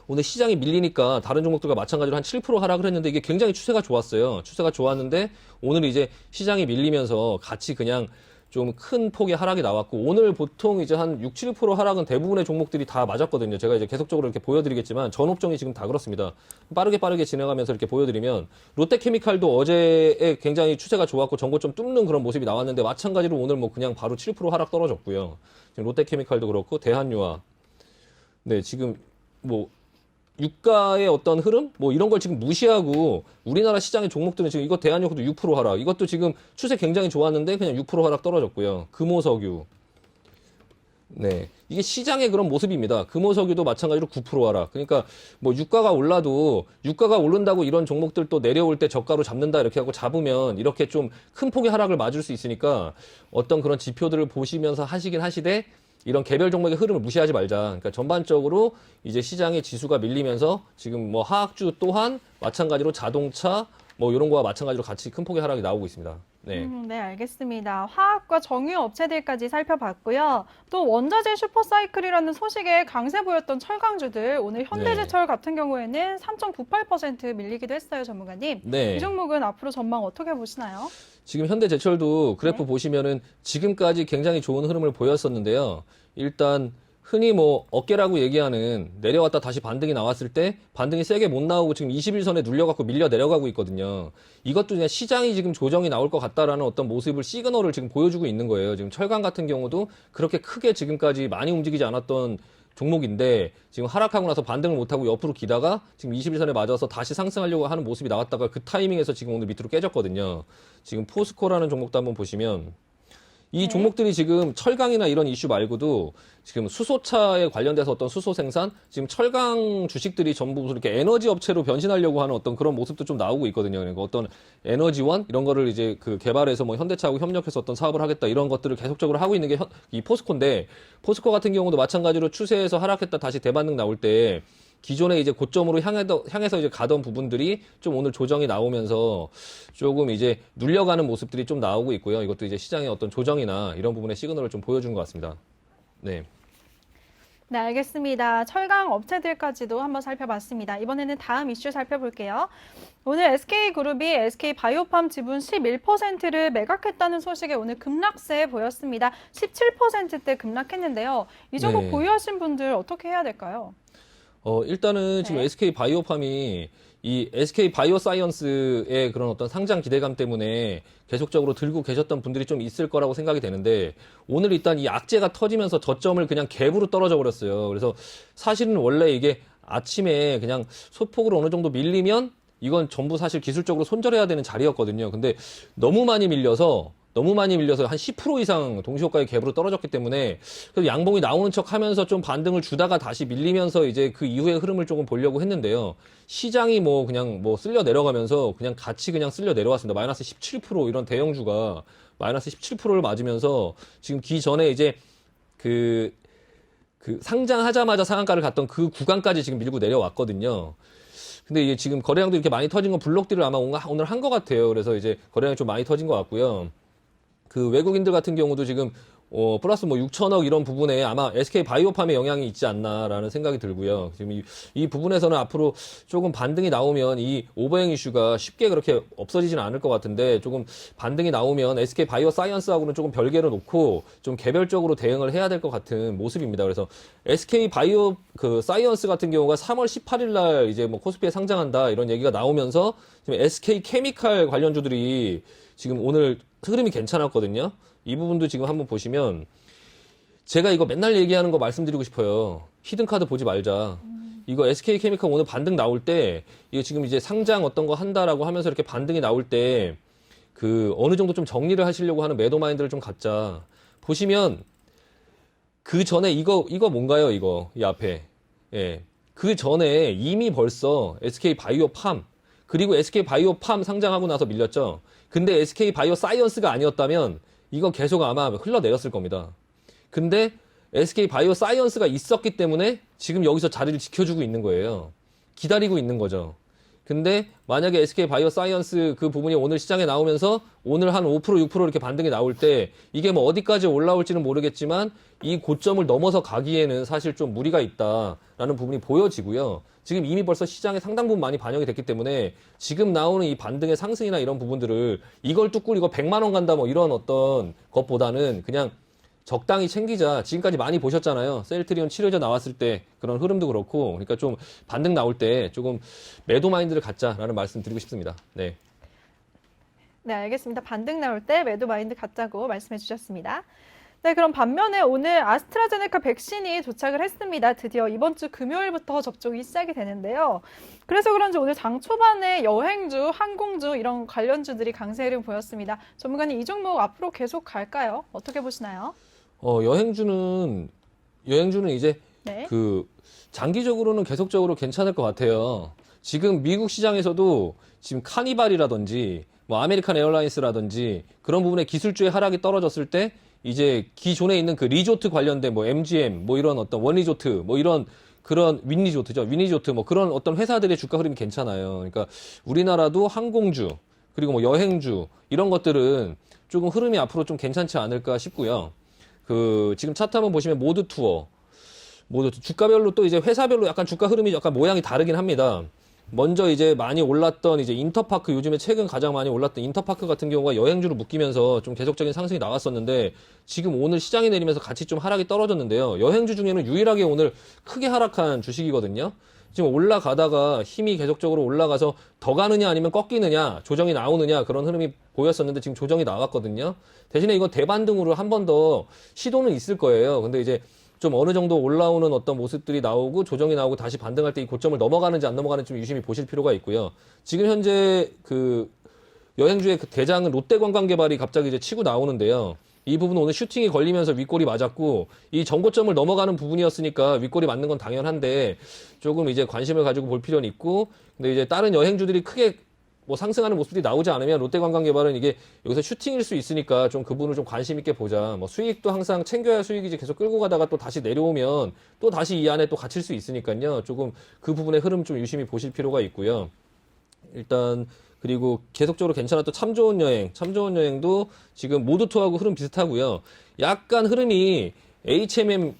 오늘 시장이 밀리니까 다른 종목들과 마찬가지로 한 7% 하락을 했는데 이게 굉장히 추세가 좋았어요. 추세가 좋았는데 오늘 이제 시장이 밀리면서 같이 그냥 좀 큰 폭의 하락이 나왔고 오늘 보통 이제 한 6, 7% 하락은 대부분의 종목들이 다 맞았거든요. 제가 이제 계속적으로 이렇게 보여드리겠지만 전업종이 지금 다 그렇습니다. 빠르게 진행하면서 이렇게 보여드리면 롯데케미칼도 어제에 굉장히 추세가 좋았고 전고점 뚫는 그런 모습이 나왔는데 마찬가지로 오늘 뭐 그냥 바로 7% 하락 떨어졌고요. 지금 롯데케미칼도 그렇고 대한유화 네 지금 뭐 유가의 어떤 흐름? 뭐 이런 걸 지금 무시하고 우리나라 시장의 종목들은 지금 이거 대한유가도 6% 하락. 이것도 지금 추세 굉장히 좋았는데 그냥 6% 하락 떨어졌고요. 금호석유. 네. 이게 시장의 그런 모습입니다. 금호석유도 마찬가지로 9% 하락. 그러니까 뭐 유가가 올라도 유가가 오른다고 이런 종목들 또 내려올 때 저가로 잡는다 이렇게 하고 잡으면 이렇게 좀 큰 폭의 하락을 맞을 수 있으니까 어떤 그런 지표들을 보시면서 하시긴 하시되 이런 개별 종목의 흐름을 무시하지 말자. 그러니까 전반적으로 이제 시장의 지수가 밀리면서 지금 뭐 하학주 또한 마찬가지로 자동차 뭐 이런 거와 마찬가지로 같이 큰 폭의 하락이 나오고 있습니다. 네. 네, 알겠습니다. 화학과 정유 업체들까지 살펴봤고요. 또 원자재 슈퍼사이클이라는 소식에 강세 보였던 철강주들, 오늘 현대제철 같은 경우에는 3.98% 밀리기도 했어요, 전문가님. 네. 이 종목은 앞으로 전망 어떻게 보시나요? 지금 현대제철도 그래프 보시면은 지금까지 굉장히 좋은 흐름을 보였었는데요. 일단 흔히 뭐 어깨라고 얘기하는 내려왔다 다시 반등이 나왔을 때 반등이 세게 못 나오고 지금 21선에 눌려갖고 밀려 내려가고 있거든요. 이것도 그냥 시장이 지금 조정이 나올 것 같다라는 어떤 모습을 시그널을 지금 보여주고 있는 거예요. 지금 철강 같은 경우도 그렇게 크게 지금까지 많이 움직이지 않았던 종목인데 지금 하락하고 나서 반등을 못하고 옆으로 기다가 지금 21선에 맞아서 다시 상승하려고 하는 모습이 나왔다가 그 타이밍에서 지금 오늘 밑으로 깨졌거든요. 지금 포스코라는 종목도 한번 보시면 이 종목들이 지금 철강이나 이런 이슈 말고도 지금 수소차에 관련돼서 어떤 수소 생산, 지금 철강 주식들이 전부 이렇게 에너지 업체로 변신하려고 하는 어떤 그런 모습도 좀 나오고 있거든요. 그러니까 어떤 에너지원 이런 거를 이제 그 개발해서 뭐 현대차하고 협력해서 어떤 사업을 하겠다 이런 것들을 계속적으로 하고 있는 게 이 포스코인데 포스코 같은 경우도 마찬가지로 추세에서 하락했다 다시 대반등 나올 때 기존에 이제 고점으로 향해서 이제 가던 부분들이 좀 오늘 조정이 나오면서 조금 이제 눌려가는 모습들이 좀 나오고 있고요. 이것도 이제 시장의 어떤 조정이나 이런 부분의 시그널을 좀 보여준 것 같습니다. 네. 네, 알겠습니다. 철강 업체들까지도 한번 살펴봤습니다. 이번에는 다음 이슈 살펴볼게요. 오늘 SK그룹이 SK바이오팜 지분 11%를 매각했다는 소식에 오늘 급락세 보였습니다. 17%대 급락했는데요. 이 정도 네. 보유하신 분들 어떻게 해야 될까요? 일단은 지금 네. SK바이오팜이 이 SK바이오사이언스의 그런 어떤 상장 기대감 때문에 계속적으로 들고 계셨던 분들이 좀 있을 거라고 생각이 되는데 오늘 일단 이 악재가 터지면서 저점을 그냥 갭으로 떨어져 버렸어요. 그래서 사실은 원래 이게 아침에 그냥 소폭으로 어느 정도 밀리면 이건 전부 사실 기술적으로 손절해야 되는 자리였거든요. 근데 너무 많이 밀려서 한 10% 이상 동시호가의 갭으로 떨어졌기 때문에 그래서 양봉이 나오는 척 하면서 좀 반등을 주다가 다시 밀리면서 이제 그 이후의 흐름을 조금 보려고 했는데요. 시장이 뭐 그냥 뭐 쓸려 내려가면서 그냥 같이 그냥 쓸려 내려왔습니다. 마이너스 17% 이런 대형주가 마이너스 17%를 맞으면서 지금 기전에 이제 그 상장하자마자 상한가를 갔던 그 구간까지 지금 밀고 내려왔거든요. 근데 이게 지금 거래량도 이렇게 많이 터진 건 블록딜을 아마 오늘 한 것 같아요. 그래서 이제 거래량이 좀 많이 터진 것 같고요. 그 외국인들 같은 경우도 지금 플러스 뭐 6천억 이런 부분에 아마 SK바이오팜의 영향이 있지 않나라는 생각이 들고요. 지금 이 부분에서는 앞으로 조금 반등이 나오면 이 오버행 이슈가 쉽게 그렇게 없어지지는 않을 것 같은데 조금 반등이 나오면 SK바이오사이언스하고는 조금 별개로 놓고 좀 개별적으로 대응을 해야 될 것 같은 모습입니다. 그래서 SK바이오 그 사이언스 같은 경우가 3월 18일 날 이제 뭐 코스피에 상장한다 이런 얘기가 나오면서 지금 SK케미칼 관련주들이 지금 오늘 흐름이 괜찮았거든요. 이 부분도 지금 한번 보시면 제가 이거 맨날 얘기하는 거 말씀드리고 싶어요. 히든카드 보지 말자. 이거 SK케미칼 오늘 반등 나올 때 이거 지금 이제 상장 어떤 거 한다라고 하면서 이렇게 반등이 나올 때 그 어느 정도 좀 정리를 하시려고 하는 매도 마인드를 좀 갖자. 보시면 그 전에 이거 뭔가요? 이 앞에. 예. 그 전에 이미 벌써 SK바이오팜 그리고 SK바이오팜 상장하고 나서 밀렸죠. 근데 SK바이오사이언스가 아니었다면 이거 계속 아마 흘러내렸을 겁니다. 근데 SK바이오사이언스가 있었기 때문에 지금 여기서 자리를 지켜주고 있는 거예요. 기다리고 있는 거죠. 근데 만약에 SK바이오사이언스 그 부분이 오늘 시장에 나오면서 오늘 한 5%, 6% 이렇게 반등이 나올 때 이게 뭐 어디까지 올라올지는 모르겠지만 이 고점을 넘어서 가기에는 사실 좀 무리가 있다라는 부분이 보여지고요. 지금 이미 벌써 시장에 상당 부분 많이 반영이 됐기 때문에 지금 나오는 이 반등의 상승이나 이런 부분들을 이걸 뚝 이거 100만 원 간다 뭐 이런 어떤 것보다는 그냥 적당히 챙기자. 지금까지 많이 보셨잖아요. 셀트리온 치료제 나왔을 때 그런 흐름도 그렇고 그러니까 좀 반등 나올 때 조금 매도 마인드를 갖자라는 말씀 드리고 싶습니다. 네. 네, 알겠습니다. 반등 나올 때 매도 마인드 갖자고 말씀해 주셨습니다. 네, 그럼 반면에 오늘 아스트라제네카 백신이 도착을 했습니다. 드디어 이번 주 금요일부터 접종이 시작이 되는데요. 그래서 그런지 오늘 장 초반에 여행주, 항공주 이런 관련주들이 강세 흐름 보였습니다. 전문가님 이 종목 앞으로 계속 갈까요? 어떻게 보시나요? 여행주는 이제 네. 그 장기적으로는 계속적으로 괜찮을 것 같아요. 지금 미국 시장에서도 지금 카니발이라든지 뭐 아메리칸 에어라인스라든지 그런 부분에 기술주의 하락이 떨어졌을 때 이제 기존에 있는 그 리조트 관련된 뭐 MGM 뭐 이런 어떤 원리조트 뭐 이런 그런 위니조트 뭐 그런 어떤 회사들의 주가 흐름이 괜찮아요. 그러니까 우리나라도 항공주 그리고 뭐 여행주 이런 것들은 조금 흐름이 앞으로 좀 괜찮지 않을까 싶고요. 그 지금 차트 한번 보시면 모두 주가별로 또 이제 회사별로 약간 주가 흐름이 약간 모양이 다르긴 합니다. 먼저 이제 많이 올랐던 이제 인터파크 요즘에 최근 가장 많이 올랐던 인터파크 같은 경우가 여행주로 묶이면서 좀 계속적인 상승이 나왔었는데 지금 오늘 시장이 내리면서 같이 좀 하락이 떨어졌는데요. 여행주 중에는 유일하게 오늘 크게 하락한 주식이거든요. 지금 올라가다가 힘이 계속적으로 올라가서 더 가느냐 아니면 꺾이느냐 조정이 나오느냐 그런 흐름이 보였었는데 지금 조정이 나왔거든요. 대신에 이건 대반등으로 한 번 더 시도는 있을 거예요. 근데 이제 좀 어느 정도 올라오는 어떤 모습들이 나오고 조정이 나오고 다시 반등할 때 이 고점을 넘어가는지 안 넘어가는지 좀 유심히 보실 필요가 있고요. 지금 현재 그 여행주의 그 대장은 롯데관광개발이 갑자기 이제 치고 나오는데요. 이 부분은 오늘 슈팅이 걸리면서 윗골이 맞았고 이 정고점을 넘어가는 부분이었으니까 윗골이 맞는 건 당연한데 조금 이제 관심을 가지고 볼 필요는 있고 근데 이제 다른 여행주들이 크게 뭐 상승하는 모습이 나오지 않으면 롯데관광개발은 이게 여기서 슈팅일 수 있으니까 좀 그 부분을 좀 관심 있게 보자. 뭐 수익도 항상 챙겨야 수익이지 계속 끌고 가다가 또 다시 내려오면 또 다시 이 안에 또 갇힐 수 있으니까요. 조금 그 부분의 흐름 좀 유심히 보실 필요가 있고요. 일단 그리고 계속적으로 괜찮았던 참 좋은 여행도 지금 모두 투하고 흐름 비슷하고요. 약간 흐름이 HMM의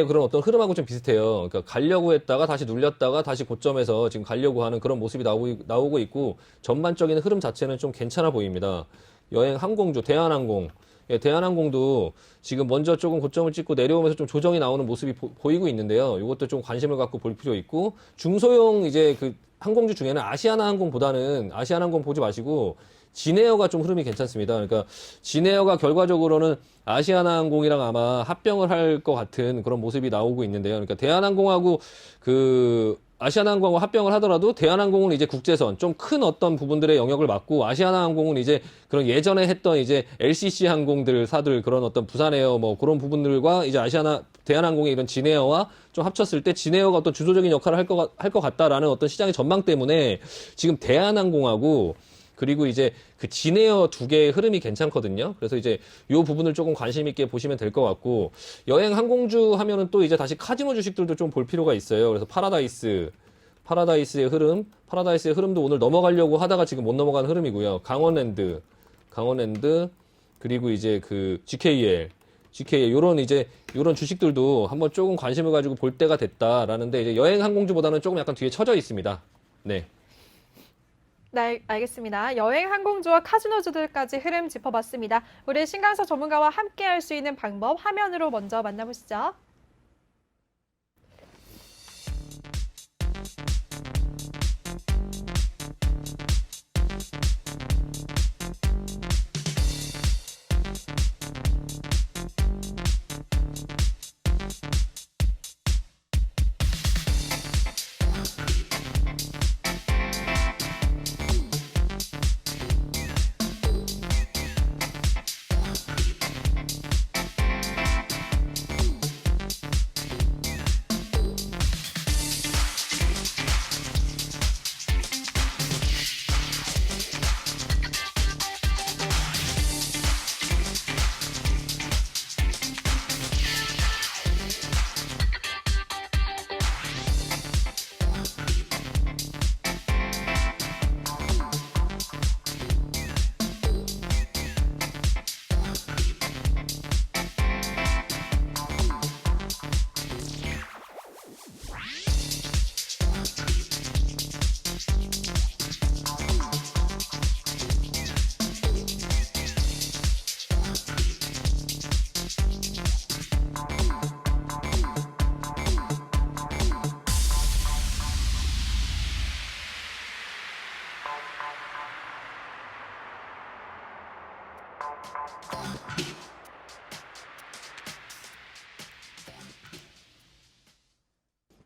그런 어떤 흐름하고 좀 비슷해요. 그러니까 가려고 했다가 다시 눌렸다가 다시 고점에서 지금 가려고 하는 그런 모습이 나오고 있고 전반적인 흐름 자체는 좀 괜찮아 보입니다. 여행 항공주 대한항공. 예, 대한항공도 지금 먼저 조금 고점을 찍고 내려오면서 좀 조정이 나오는 모습이 보이고 있는데요. 이것도 좀 관심을 갖고 볼 필요 있고 중소형 이제 그 항공주 중에는 아시아나항공보다는 아시아나항공 보지 마시고 진에어가 좀 흐름이 괜찮습니다. 그러니까 진에어가 결과적으로는 아시아나항공이랑 아마 합병을 할 것 같은 그런 모습이 나오고 있는데요. 그러니까 대한항공하고 그 아시아나항공하고 합병을 하더라도 대한항공은 이제 국제선 좀 큰 어떤 부분들의 영역을 맡고 아시아나항공은 이제 그런 예전에 했던 이제 LCC 항공들 사들 그런 어떤 부산에어 뭐 그런 부분들과 이제 대한항공의 이런 진에어와 좀 합쳤을 때 진에어가 어떤 주도적인 역할을 할 것 같다라는 어떤 시장의 전망 때문에 지금 대한항공하고 그리고 이제 그 진에어 두 개의 흐름이 괜찮거든요. 그래서 이제 요 부분을 조금 관심 있게 보시면 될 것 같고 여행 항공주 하면은 또 이제 다시 카지노 주식들도 좀 볼 필요가 있어요. 그래서 파라다이스의 흐름도 오늘 넘어가려고 하다가 지금 못 넘어간 흐름이고요. 강원랜드 그리고 이제 그 GKL 요런 주식들도 한번 조금 관심을 가지고 볼 때가 됐다라는데 이제 여행 항공주보다는 조금 약간 뒤에 처져 있습니다. 네. 네, 알겠습니다. 여행 항공주와 카지노주들까지 흐름 짚어봤습니다. 우리 신강서 전문가와 함께 할 수 있는 방법 화면으로 먼저 만나보시죠.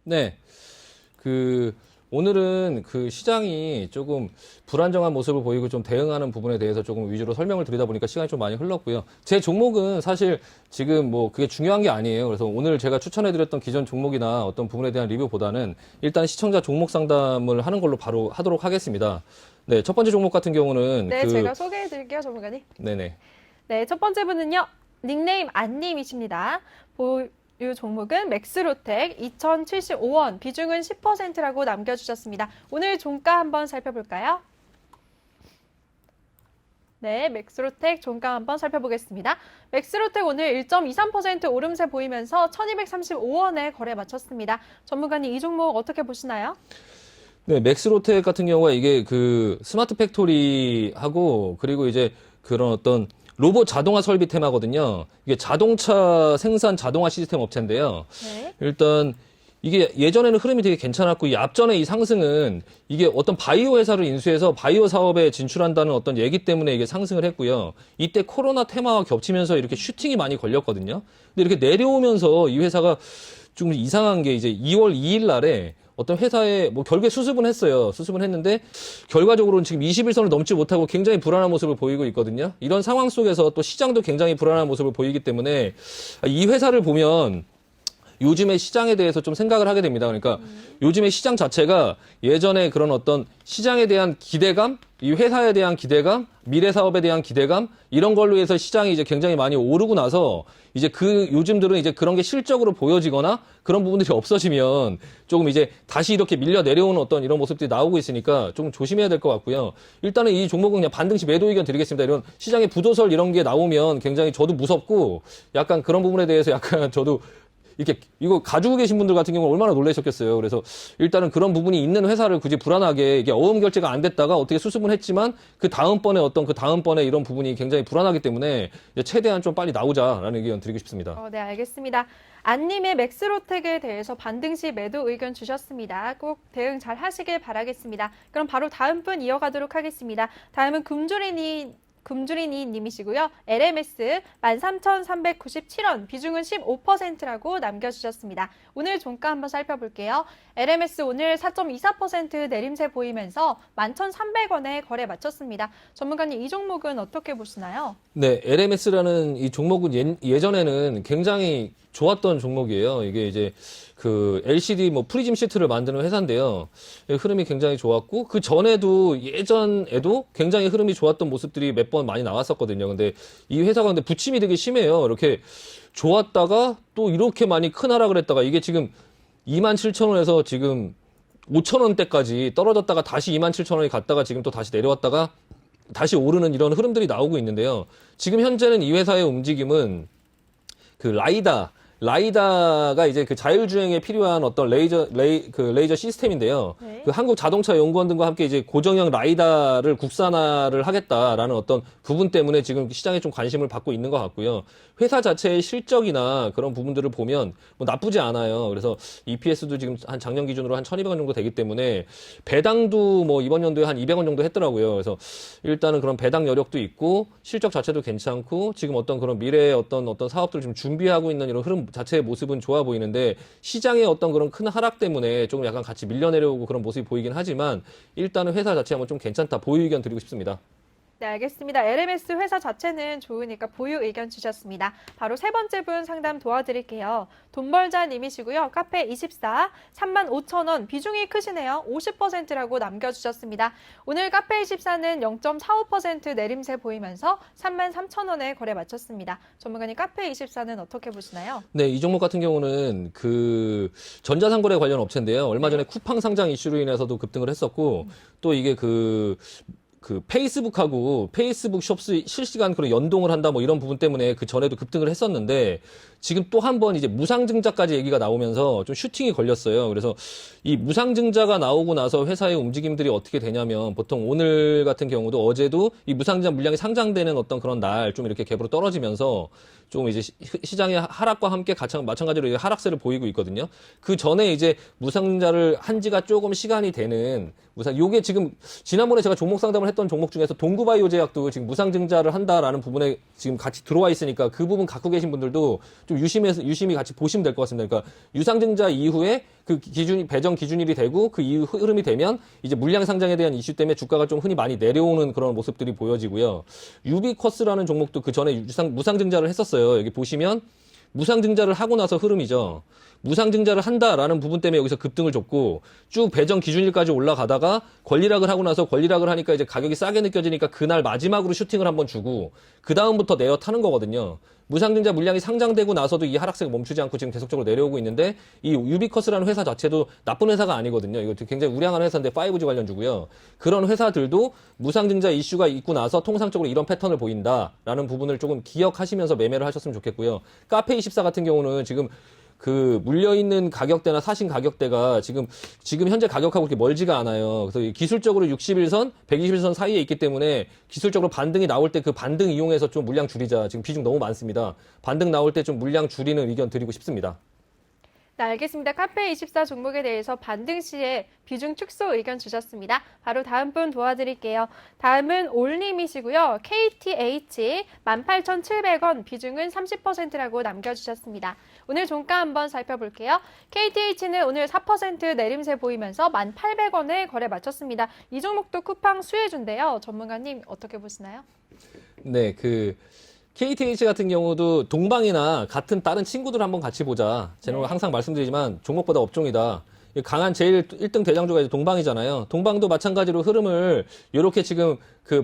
네. 오늘은 그 시장이 조금 불안정한 모습을 보이고 좀 대응하는 부분에 대해서 조금 위주로 설명을 드리다 보니까 시간이 좀 많이 흘렀고요. 제 종목은 사실 지금 뭐 그게 중요한 게 아니에요. 그래서 오늘 제가 추천해드렸던 기존 종목이나 어떤 부분에 대한 리뷰보다는 일단 시청자 종목 상담을 하는 걸로 바로 하도록 하겠습니다. 네. 첫 번째 종목 같은 경우는 네, 제가 소개해드릴게요, 전문가님. 네네. 네, 첫 번째 분은요. 닉네임 안님이십니다. 이 종목은 맥스로텍 2,075원, 비중은 10%라고 남겨주셨습니다. 오늘 종가 한번 살펴볼까요? 네, 맥스로텍 종가 한번 살펴보겠습니다. 맥스로텍 오늘 1.23% 오름세 보이면서 1,235원에 거래 마쳤습니다. 전문가님, 이 종목 어떻게 보시나요? 네, 맥스로텍 같은 경우가 이게 그 스마트 팩토리하고 그리고 이제 그런 어떤 로봇 자동화 설비 테마거든요. 이게 자동차 생산 자동화 시스템 업체인데요. 네. 일단 이게 예전에는 흐름이 되게 괜찮았고 이 앞전에 이 상승은 이게 어떤 바이오 회사를 인수해서 바이오 사업에 진출한다는 어떤 얘기 때문에 이게 상승을 했고요. 이때 코로나 테마와 겹치면서 이렇게 슈팅이 많이 걸렸거든요. 근데 이렇게 내려오면서 이 회사가 좀 이상한 게 이제 2월 2일 날에 어떤 회사에 뭐 결국에 수습은 했어요. 수습은 했는데 결과적으로는 지금 21선을 넘지 못하고 굉장히 불안한 모습을 보이고 있거든요. 이런 상황 속에서 또 시장도 굉장히 불안한 모습을 보이기 때문에 이 회사를 보면 요즘의 시장에 대해서 좀 생각을 하게 됩니다. 그러니까 요즘의 시장 자체가 예전에 그런 어떤 시장에 대한 기대감, 이 회사에 대한 기대감, 미래 사업에 대한 기대감 이런 걸로 해서 시장이 이제 굉장히 많이 오르고 나서 이제 그 요즘들은 이제 그런 게 실적으로 보여지거나 그런 부분들이 없어지면 조금 이제 다시 이렇게 밀려 내려오는 어떤 이런 모습들이 나오고 있으니까 좀 조심해야 될 것 같고요. 일단은 이 종목은 그냥 반등시 매도 의견 드리겠습니다. 이런 시장의 부도설 이런 게 나오면 굉장히 저도 무섭고 약간 그런 부분에 대해서 약간 저도 이렇게 이거 가지고 계신 분들 같은 경우는 얼마나 놀라셨겠어요. 그래서 일단은 그런 부분이 있는 회사를 굳이 불안하게 이게 어음 결제가 안 됐다가 어떻게 수습은 했지만 그 다음번에 어떤 그 다음번에 이런 부분이 굉장히 불안하기 때문에 이제 최대한 좀 빨리 나오자라는 의견 드리고 싶습니다. 네, 알겠습니다. 안님의 맥스로텍에 대해서 반등시 매도 의견 주셨습니다. 꼭 대응 잘 하시길 바라겠습니다. 그럼 바로 다음 분 이어가도록 하겠습니다. 다음은 금주린이 님이시고요. LMS 13,397원, 비중은 15%라고 남겨주셨습니다. 오늘 종가 한번 살펴볼게요. LMS 오늘 4.24% 내림세 보이면서 11,300원에 거래 마쳤습니다. 전문가님, 이 종목은 어떻게 보시나요? 네, LMS라는 이 종목은 예전에는 굉장히 좋았던 종목이에요. 이게 이제 그 LCD 뭐 프리즘 시트를 만드는 회사인데요. 흐름이 굉장히 좋았고 그 전에도 예전에도 굉장히 흐름이 좋았던 모습들이 몇 번 많이 나왔었거든요. 근데 이 회사가 근데 부침이 되게 심해요. 이렇게 좋았다가 또 이렇게 많이 큰 하락을 했다가 이게 지금 27,000원에서 지금 5,000원대까지 떨어졌다가 다시 27,000원이 갔다가 지금 또 다시 내려왔다가 다시 오르는 이런 흐름들이 나오고 있는데요. 지금 현재는 이 회사의 움직임은 그 라이다가 이제 그 자율주행에 필요한 어떤 레이저 시스템인데요. 네. 그 한국 자동차 연구원 등과 함께 이제 고정형 라이다를 국산화를 하겠다라는 어떤 부분 때문에 지금 시장에 좀 관심을 받고 있는 것 같고요. 회사 자체의 실적이나 그런 부분들을 보면 뭐 나쁘지 않아요. 그래서 EPS도 지금 한 작년 기준으로 한 1,200원 정도 되기 때문에 배당도 뭐 이번 연도에 한 200원 정도 했더라고요. 그래서 일단은 그런 배당 여력도 있고 실적 자체도 괜찮고 지금 어떤 그런 미래의 어떤 사업들을 좀 준비하고 있는 이런 흐름 자체의 모습은 좋아 보이는데 시장의 어떤 그런 큰 하락 때문에 조금 약간 같이 밀려 내려오고 그런 모습이 보이긴 하지만 일단은 회사 자체가 뭐 좀 괜찮다 보유 의견 드리고 싶습니다. 네, 알겠습니다. LMS 회사 자체는 좋으니까 보유 의견 주셨습니다. 바로 세 번째 분 상담 도와드릴게요. 돈벌자 님이시고요. 카페24 35,000원, 비중이 크시네요. 50%라고 남겨주셨습니다. 오늘 카페24는 0.45% 내림세 보이면서 33,000원에 거래 마쳤습니다. 전문가님, 카페24는 어떻게 보시나요? 네, 이 종목 같은 경우는 그 전자상거래 관련 업체인데요. 얼마 전에 쿠팡 상장 이슈로 인해서도 급등을 했었고 또 이게 그 페이스북하고 페이스북 숍스 실시간 그런 연동을 한다 뭐 이런 부분 때문에 그 전에도 급등을 했었는데 지금 또 한 번 이제 무상증자까지 얘기가 나오면서 좀 슈팅이 걸렸어요. 그래서 이 무상증자가 나오고 나서 회사의 움직임들이 어떻게 되냐면 보통 오늘 같은 경우도 어제도 이 무상증자 물량이 상장되는 어떤 그런 날 좀 이렇게 갭으로 떨어지면서 좀 이제 시장의 하락과 함께 마찬가지로 이제 하락세를 보이고 있거든요. 그 전에 이제 무상증자를 한 지가 조금 시간이 되는 요게 지금 지난번에 제가 종목 상담을 했던 종목 중에서 동구바이오 제약도 지금 무상증자를 한다라는 부분에 지금 같이 들어와 있으니까 그 부분 갖고 계신 분들도 좀 유심히 같이 보시면 될 것 같습니다. 그러니까 유상증자 이후에 그 배정 기준일이 되고 그 이후 흐름이 되면 이제 물량 상장에 대한 이슈 때문에 주가가 좀 흔히 많이 내려오는 그런 모습들이 보여지고요. 유비쿼스라는 종목도 그 전에 무상증자를 했었어요. 여기 보시면 무상증자를 하고 나서 흐름이죠. 무상증자를 한다라는 부분 때문에 여기서 급등을 줬고 쭉 배정 기준일까지 올라가다가 권리락을 하고 나서 권리락을 하니까 이제 가격이 싸게 느껴지니까 그날 마지막으로 슈팅을 한번 주고 그 다음부터 내어 타는 거거든요. 무상증자 물량이 상장되고 나서도 이 하락세가 멈추지 않고 지금 계속적으로 내려오고 있는데 이 유비쿼스라는 회사 자체도 나쁜 회사가 아니거든요. 이거 굉장히 우량한 회사인데 5G 관련주고요. 그런 회사들도 무상증자 이슈가 있고 나서 통상적으로 이런 패턴을 보인다라는 부분을 조금 기억하시면서 매매를 하셨으면 좋겠고요. 카페24 같은 경우는 지금 그 물려있는 가격대나 사신 가격대가 지금 현재 가격하고 그렇게 멀지가 않아요. 그래서 기술적으로 61선, 121선 사이에 있기 때문에 기술적으로 반등이 나올 때 그 반등 이용해서 좀 물량 줄이자. 지금 비중 너무 많습니다. 반등 나올 때 좀 물량 줄이는 의견 드리고 싶습니다. 네, 알겠습니다. 카페24 종목에 대해서 반등 시에 비중 축소 의견 주셨습니다. 바로 다음 분 도와드릴게요. 다음은 올님이시고요. KTH 18,700원, 비중은 30%라고 남겨주셨습니다. 오늘 종가 한번 살펴볼게요. KTH는 오늘 4% 내림세 보이면서 1,800원에 거래 마쳤습니다. 이 종목도 쿠팡 수혜주인데요. 전문가님 어떻게 보시나요? 네, KTH 같은 경우도 동방이나 같은 다른 친구들 한번 같이 보자. 제가 항상 말씀드리지만 종목보다 업종이다. 강한 제일 1등 대장주가 이제 동방이잖아요. 동방도 마찬가지로 흐름을 이렇게 지금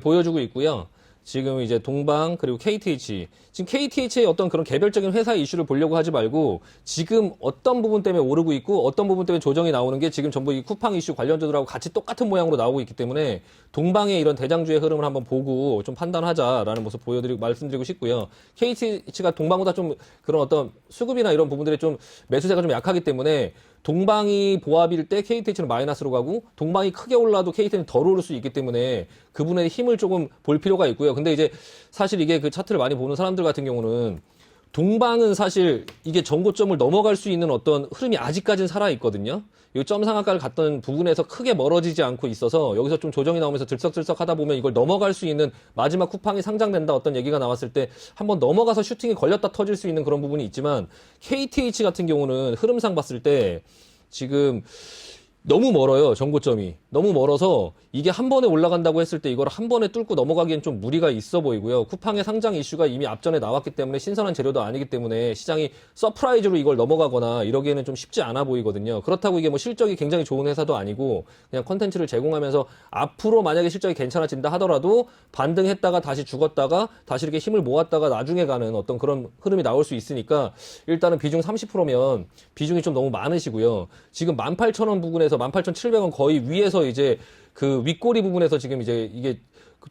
보여주고 있고요. 지금 이제 동방 그리고 KTH. 지금 KTH의 어떤 그런 개별적인 회사 이슈를 보려고 하지 말고 지금 어떤 부분 때문에 오르고 있고 어떤 부분 때문에 조정이 나오는 게 지금 전부 이 쿠팡 이슈 관련주들하고 같이 똑같은 모양으로 나오고 있기 때문에 동방의 이런 대장주의 흐름을 한번 보고 좀 판단하자라는 모습 말씀드리고 싶고요. KTH가 동방보다 좀 그런 어떤 수급이나 이런 부분들에 좀 매수세가 좀 약하기 때문에 동방이 보합일 때 KTH는 마이너스로 가고 동방이 크게 올라도 KT는 덜 오를 수 있기 때문에 그분의 힘을 조금 볼 필요가 있고요. 근데 이제 사실 이게 그 차트를 많이 보는 사람들 같은 경우는 동방은 사실 이게 전고점을 넘어갈 수 있는 어떤 흐름이 아직까지는 살아있거든요. 이 점상한가를 갔던 부분에서 크게 멀어지지 않고 있어서 여기서 좀 조정이 나오면서 들썩들썩 하다 보면 이걸 넘어갈 수 있는 마지막 쿠팡이 상장된다 어떤 얘기가 나왔을 때 한번 넘어가서 슈팅이 걸렸다 터질 수 있는 그런 부분이 있지만 KTH 같은 경우는 흐름상 봤을 때 지금 너무 멀어요. 전고점이. 너무 멀어서 이게 한 번에 올라간다고 했을 때 이걸 한 번에 뚫고 넘어가기엔 좀 무리가 있어 보이고요. 쿠팡의 상장 이슈가 이미 앞전에 나왔기 때문에 신선한 재료도 아니기 때문에 시장이 서프라이즈로 이걸 넘어가거나 이러기에는 좀 쉽지 않아 보이거든요. 그렇다고 이게 뭐 실적이 굉장히 좋은 회사도 아니고 그냥 컨텐츠를 제공하면서 앞으로 만약에 실적이 괜찮아진다 하더라도 반등했다가 다시 죽었다가 다시 이렇게 힘을 모았다가 나중에 가는 어떤 그런 흐름이 나올 수 있으니까 일단은 비중 30%면 비중이 좀 너무 많으시고요. 지금 18,000원 부근에서 18,700원 거의 위에서 이제 그 윗꼬리 부분에서 지금 이제 이게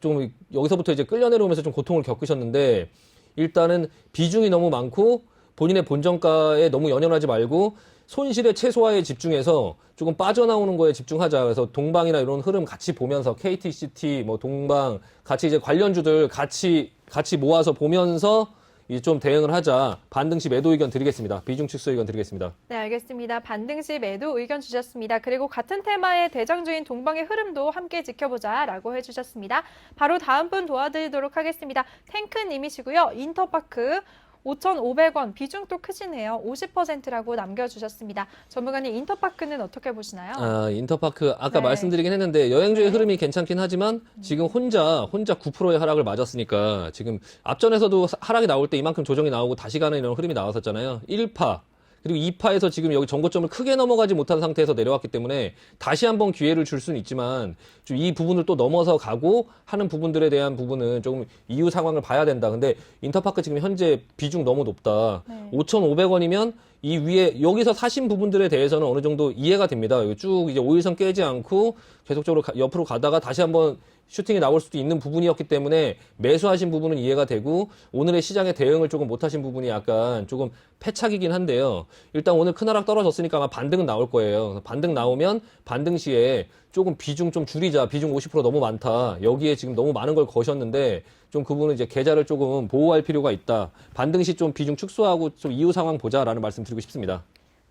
좀 여기서부터 이제 끌려 내려오면서 좀 고통을 겪으셨는데 일단은 비중이 너무 많고 본인의 본정가에 너무 연연하지 말고 손실의 최소화에 집중해서 조금 빠져나오는 거에 집중하자. 그래서 동방이나 이런 흐름 같이 보면서 KTCT, 뭐 동방 같이 이제 관련주들 같이 모아서 보면서 이제 좀 대응을 하자. 반등 시 매도 의견 드리겠습니다. 비중 축소 의견 드리겠습니다. 네, 알겠습니다. 반등 시 매도 의견 주셨습니다. 그리고 같은 테마의 대장주인 동방의 흐름도 함께 지켜보자라고 해주셨습니다. 바로 다음 분 도와드리도록 하겠습니다. 탱크님이시고요. 인터파크 5,500원 비중도 크시네요. 50%라고 남겨주셨습니다. 전문가님 인터파크는 어떻게 보시나요? 인터파크 아까 네. 말씀드리긴 했는데 여행주의 흐름이 괜찮긴 하지만 지금 혼자 9%의 하락을 맞았으니까 지금 앞전에서도 하락이 나올 때 이만큼 조정이 나오고 다시 가는 이런 흐름이 나왔었잖아요. 1파 그리고 2파에서 지금 여기 전고점을 크게 넘어가지 못한 상태에서 내려왔기 때문에 다시 한번 기회를 줄 수는 있지만 좀 이 부분을 또 넘어서 가고 하는 부분들에 대한 부분은 조금 이후 상황을 봐야 된다. 근데 인터파크 지금 현재 비중 너무 높다. 네. 5,500원이면 이 위에 여기서 사신 부분들에 대해서는 어느 정도 이해가 됩니다. 쭉 이제 5일선 깨지 않고 계속적으로 옆으로 가다가 다시 한번 슈팅이 나올 수도 있는 부분이었기 때문에 매수하신 부분은 이해가 되고 오늘의 시장에 대응을 조금 못하신 부분이 약간 조금 패착이긴 한데요. 일단 오늘 큰 하락 떨어졌으니까 아마 반등은 나올 거예요. 반등 나오면 반등 시에 조금 비중 좀 줄이자. 비중 50% 너무 많다. 여기에 지금 너무 많은 걸 거셨는데 좀 그분은 이제 계좌를 조금 보호할 필요가 있다. 반등 시 좀 비중 축소하고 좀 이후 상황 보자라는 말씀 드리고 싶습니다.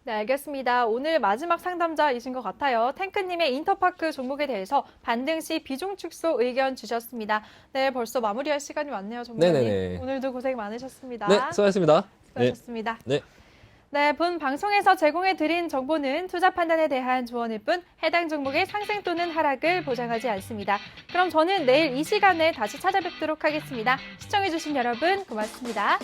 네, 알겠습니다. 오늘 마지막 상담자이신 것 같아요. 탱크님의 인터파크 종목에 대해서 반등 시 비중 축소 의견 주셨습니다. 네, 벌써 마무리할 시간이 왔네요, 전문가님. 네네네. 오늘도 고생 많으셨습니다. 네, 수고하셨습니다. 수고하셨습니다. 네. 네, 본 방송에서 제공해드린 정보는 투자 판단에 대한 조언일 뿐 해당 종목의 상승 또는 하락을 보장하지 않습니다. 그럼 저는 내일 이 시간에 다시 찾아뵙도록 하겠습니다. 시청해주신 여러분 고맙습니다.